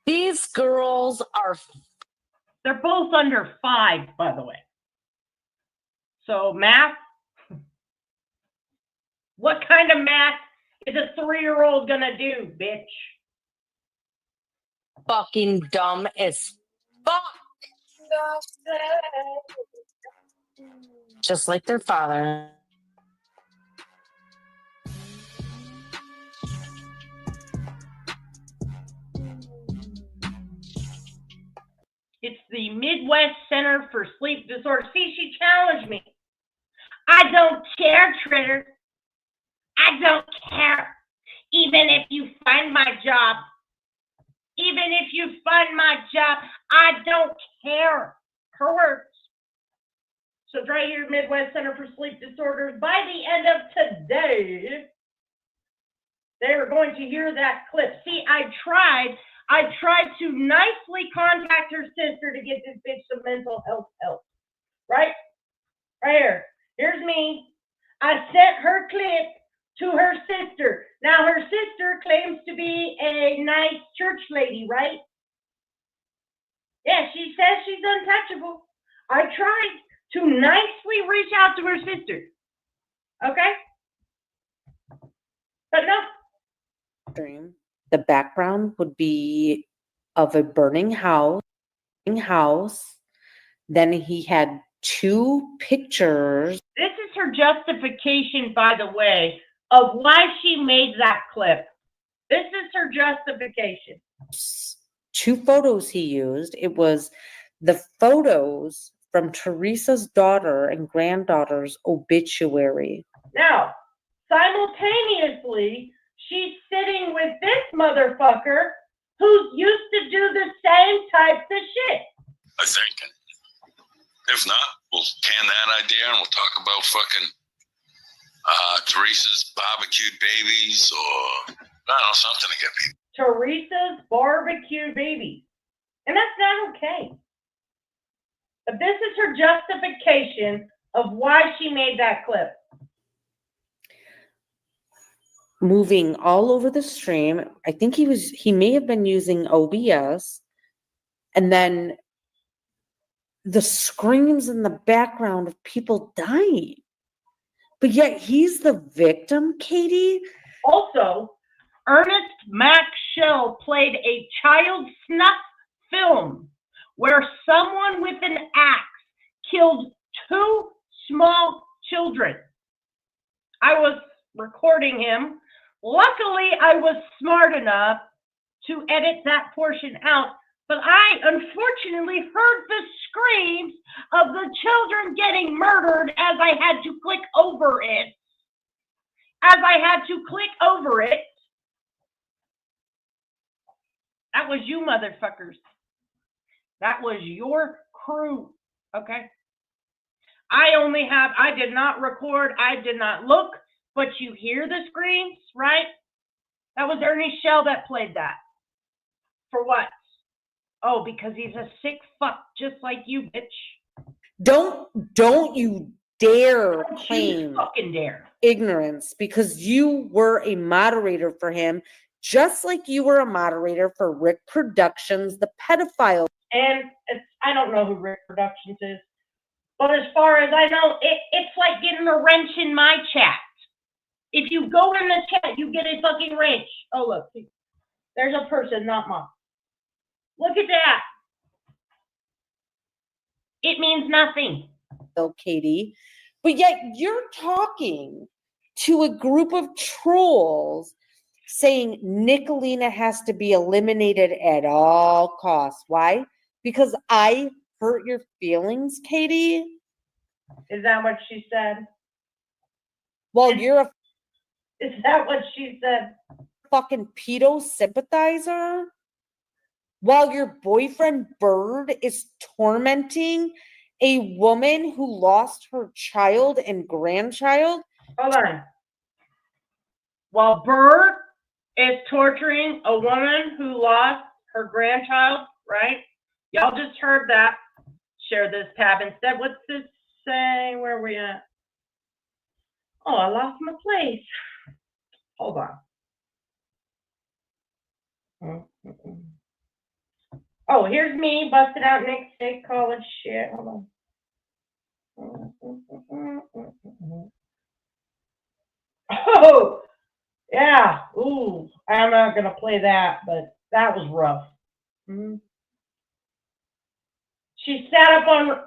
These girls are... They're both under 5, by the way. So math? What kind of math is a 3-year-old gonna do, bitch? Fucking dumb as fuck. Just like their father. It's the Midwest Center for Sleep Disorders. See, she challenged me. I don't care, Tritter. I don't care. Even if you find my job. Even if you find my job, I don't care. Her words. So it's right here, Midwest Center for Sleep Disorders. By the end of today, they are going to hear that clip. See, I tried to nicely contact her sister to get this bitch some mental health help. Right? Right here. Here's me. I sent her clip to her sister. Now, her sister claims to be a nice church lady, right? Yeah, she says she's untouchable. I tried to nicely reach out to her sister. Okay? But no. The background would be of a burning house. Then he had 2 pictures. This is her justification, by the way, of why she made that clip. This is her justification. 2 photos he used. It was the photos from Teresa's daughter and granddaughter's obituary. Now, simultaneously, she's sitting with this motherfucker who's used to do the same types of shit. I think. If not, we'll can that idea and we'll talk about fucking Teresa's barbecued babies or, I don't know, something to get people. Teresa's barbecued babies. And that's not okay. But this is her justification of why she made that clip. Moving all over the stream. I think he may have been using OBS, and then the screams in the background of people dying. But yet he's the victim, Katie. Also, Ernest Mac Shell played a child snuff film where someone with an axe killed 2 small children. I was recording him Luckily, I was smart enough to edit that portion out, but I unfortunately heard the screams of the children getting murdered as I had to click over it. That was you motherfuckers. That was your crew, okay? I did not record, I did not look, but you hear the screams, right? That was Ernie Shell that played that. For what? Oh, because he's a sick fuck just like you, bitch. Don't you dare claim fucking dare ignorance, because you were a moderator for him, just like you were a moderator for Rick Productions, the pedophile. And I don't know who Rick Productions is, but as far as I know, it's like getting a wrench in my chat. If you go in the chat, you get a fucking wrench. Oh, look. There's a person, not mom. Look at that. It means nothing. Katie, but yet you're talking to a group of trolls saying Nicolina has to be eliminated at all costs. Why? Because I hurt your feelings, Katie? Is that what she said? Well, Is that what she said? Fucking pedo sympathizer? While your boyfriend Bird is tormenting a woman who lost her child and grandchild? Hold on. While Bird is torturing a woman who lost her grandchild, right? Y'all just heard that. Share this tab instead. What's this say? Where are we at? Oh, I lost my place. Hold on. Oh, here's me busted out Nick State College shit. Hold on. Oh, yeah. Ooh, I'm not going to play that, but that was rough. Mm-hmm. She sat up on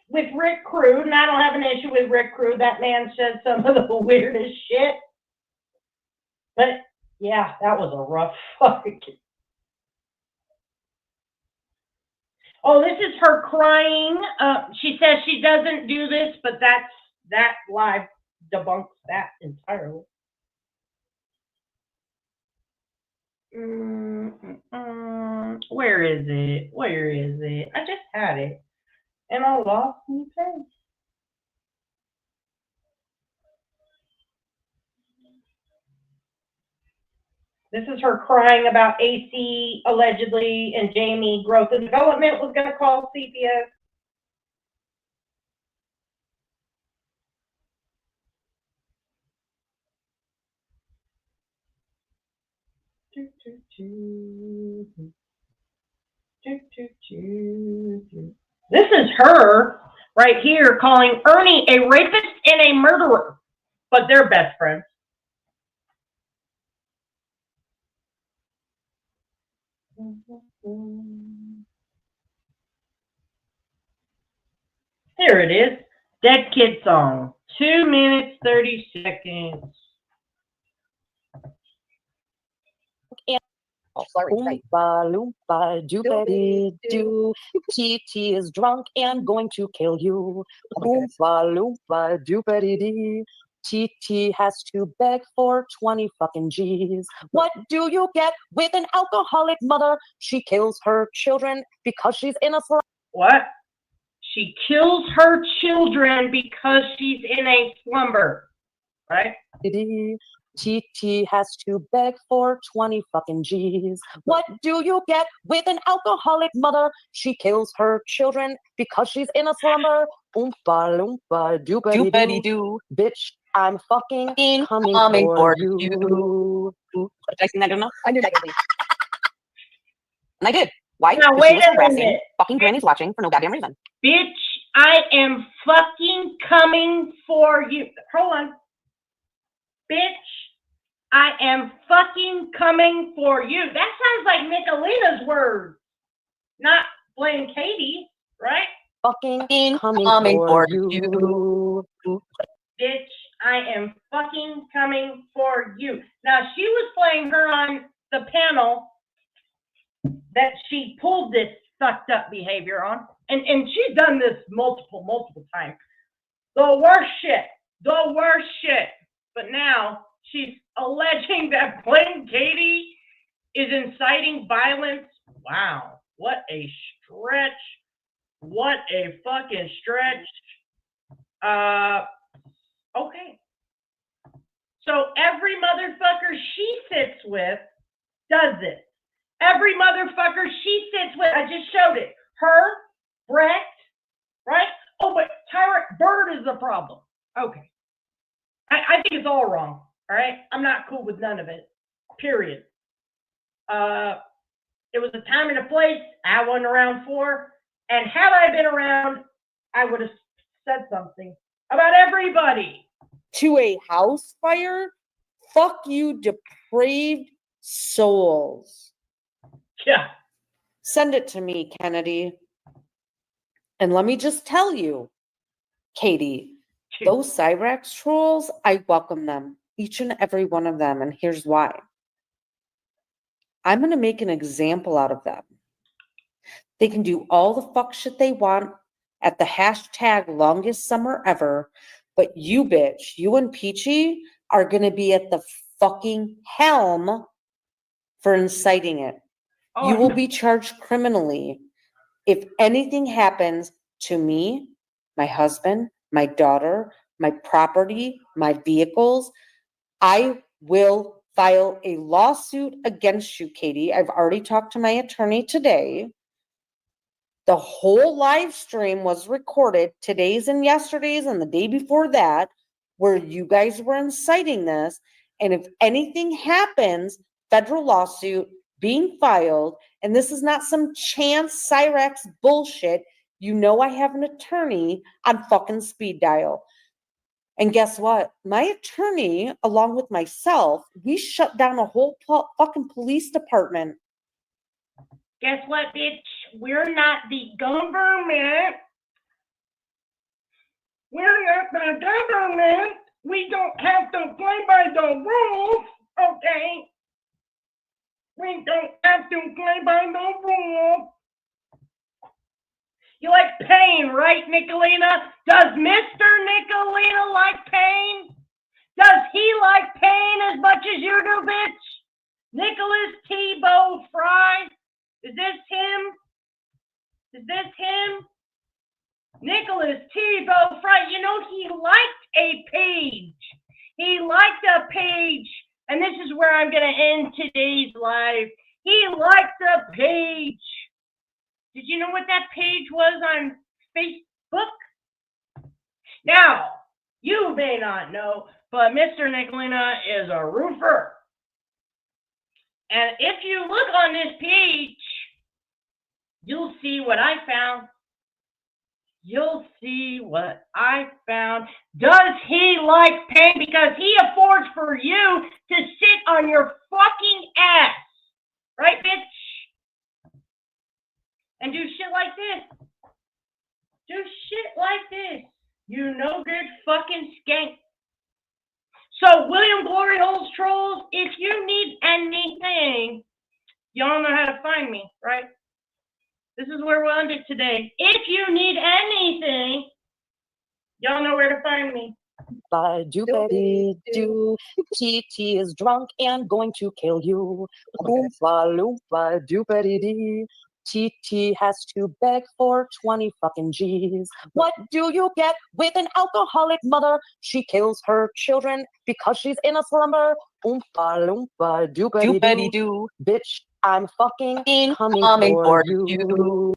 with Rick Crude, and I don't have an issue with Rick Crude. That man said some of the weirdest shit. But, yeah, that was a rough fucking... Oh, this is her crying. She says she doesn't do this, but that live debunks that entirely. Where is it? Where is it? I just had it, and I lost my place. This is her crying about AC allegedly and Jamie Growth and Development was going to call CPS. This is her right here calling Ernie a rapist and a murderer, but they're best friends. Here it is. Dead Kid song. 2 minutes, 30 seconds. Oompa loompa doopity doo. TT is drunk and going to kill you. Oompa loompa doopity dee. TT has to beg for 20 fucking G's. What do you get with an alcoholic mother? She kills her children because she's in a slumber. What? She kills her children because she's in a slumber, right? TT has to beg for 20 fucking G's. What do you get with an alcoholic mother? She kills her children because she's in a slumber. Oompa loompa doopity doo. Bitch, I'm fucking coming for you. Did I sing that good enough? I knew that. And I did. Why? Now, wait a minute. Fucking granny's watching for no goddamn reason. Bitch, I am fucking coming for you. Hold on. Bitch, I am fucking coming for you. That sounds like Nicolina's words. Not blame Katie, right? Fucking coming for you. Bitch, I am fucking coming for you. Now, she was playing her on the panel that she pulled this fucked up behavior on. And she's done this multiple times. The worst shit. But now she's alleging that Blaine Katie is inciting violence. Wow, what a stretch. What a fucking stretch. Okay. So every motherfucker she sits with does this. Every motherfucker she sits with, I just showed it. Her, Brett, right? Oh, but Tyrant Bird is the problem. Okay. I think it's all wrong, all right? I'm not cool with none of it, period. It was a time and a place I wasn't around for, and had I been around, I would have said something about everybody. To a house fire? Fuck you, depraved souls. Yeah. Send it to me, Kennedy. And let me just tell you, Katie, those Cyrax trolls, I welcome them, each and every one of them, and here's why. I'm going to make an example out of them. They can do all the fuck shit they want at the hashtag longest summer ever, but you bitch, you and Peachy are going to be at the fucking helm for inciting it. Oh, you will be charged criminally if anything happens to me, my husband, my daughter, my property, my vehicles. I will file a lawsuit against you, Katie. I've already talked to my attorney today. The whole live stream was recorded, today's and yesterday's and the day before that, where you guys were inciting this. And if anything happens, federal lawsuit being filed, and this is not some chance Cyrax bullshit. You know I have an attorney on fucking speed dial. And guess what? My attorney, along with myself, we shut down a whole fucking police department. Guess what, bitch? We're not the government. We're not the government. We don't have to play by the rules, okay? We don't have to play by the rules. You like pain, right, Nicolina? Does Mr. Nicolina like pain? Does he like pain as much as you do, bitch? Nicholas T-Bow Fry? Is this him? Is this him? Nicholas T-Bow Fry. You know, he liked a page. He liked a page. And this is where I'm going to end today's live. He liked a page. Did you know what that page was on Facebook? Now, you may not know, but Mr. Nicolina is a roofer. And if you look on this page, you'll see what I found. You'll see what I found. Does he like pain? Because he affords for you to sit on your fucking ass. Right, bitch? And do shit like this. Do shit like this. You no good fucking skank. So, William Glory Holes Trolls, if you need anything, y'all know how to find me, right? This is where we'll end it today. If you need anything, y'all know where to find me. Do. TT is drunk and going to kill you. Oompa loompa doopity dee. TT has to beg for 20 fucking G's. What do you get with an alcoholic mother? She kills her children because she's in a slumber. Oompa loompa doopity doo. Bitch, I'm fucking coming for you.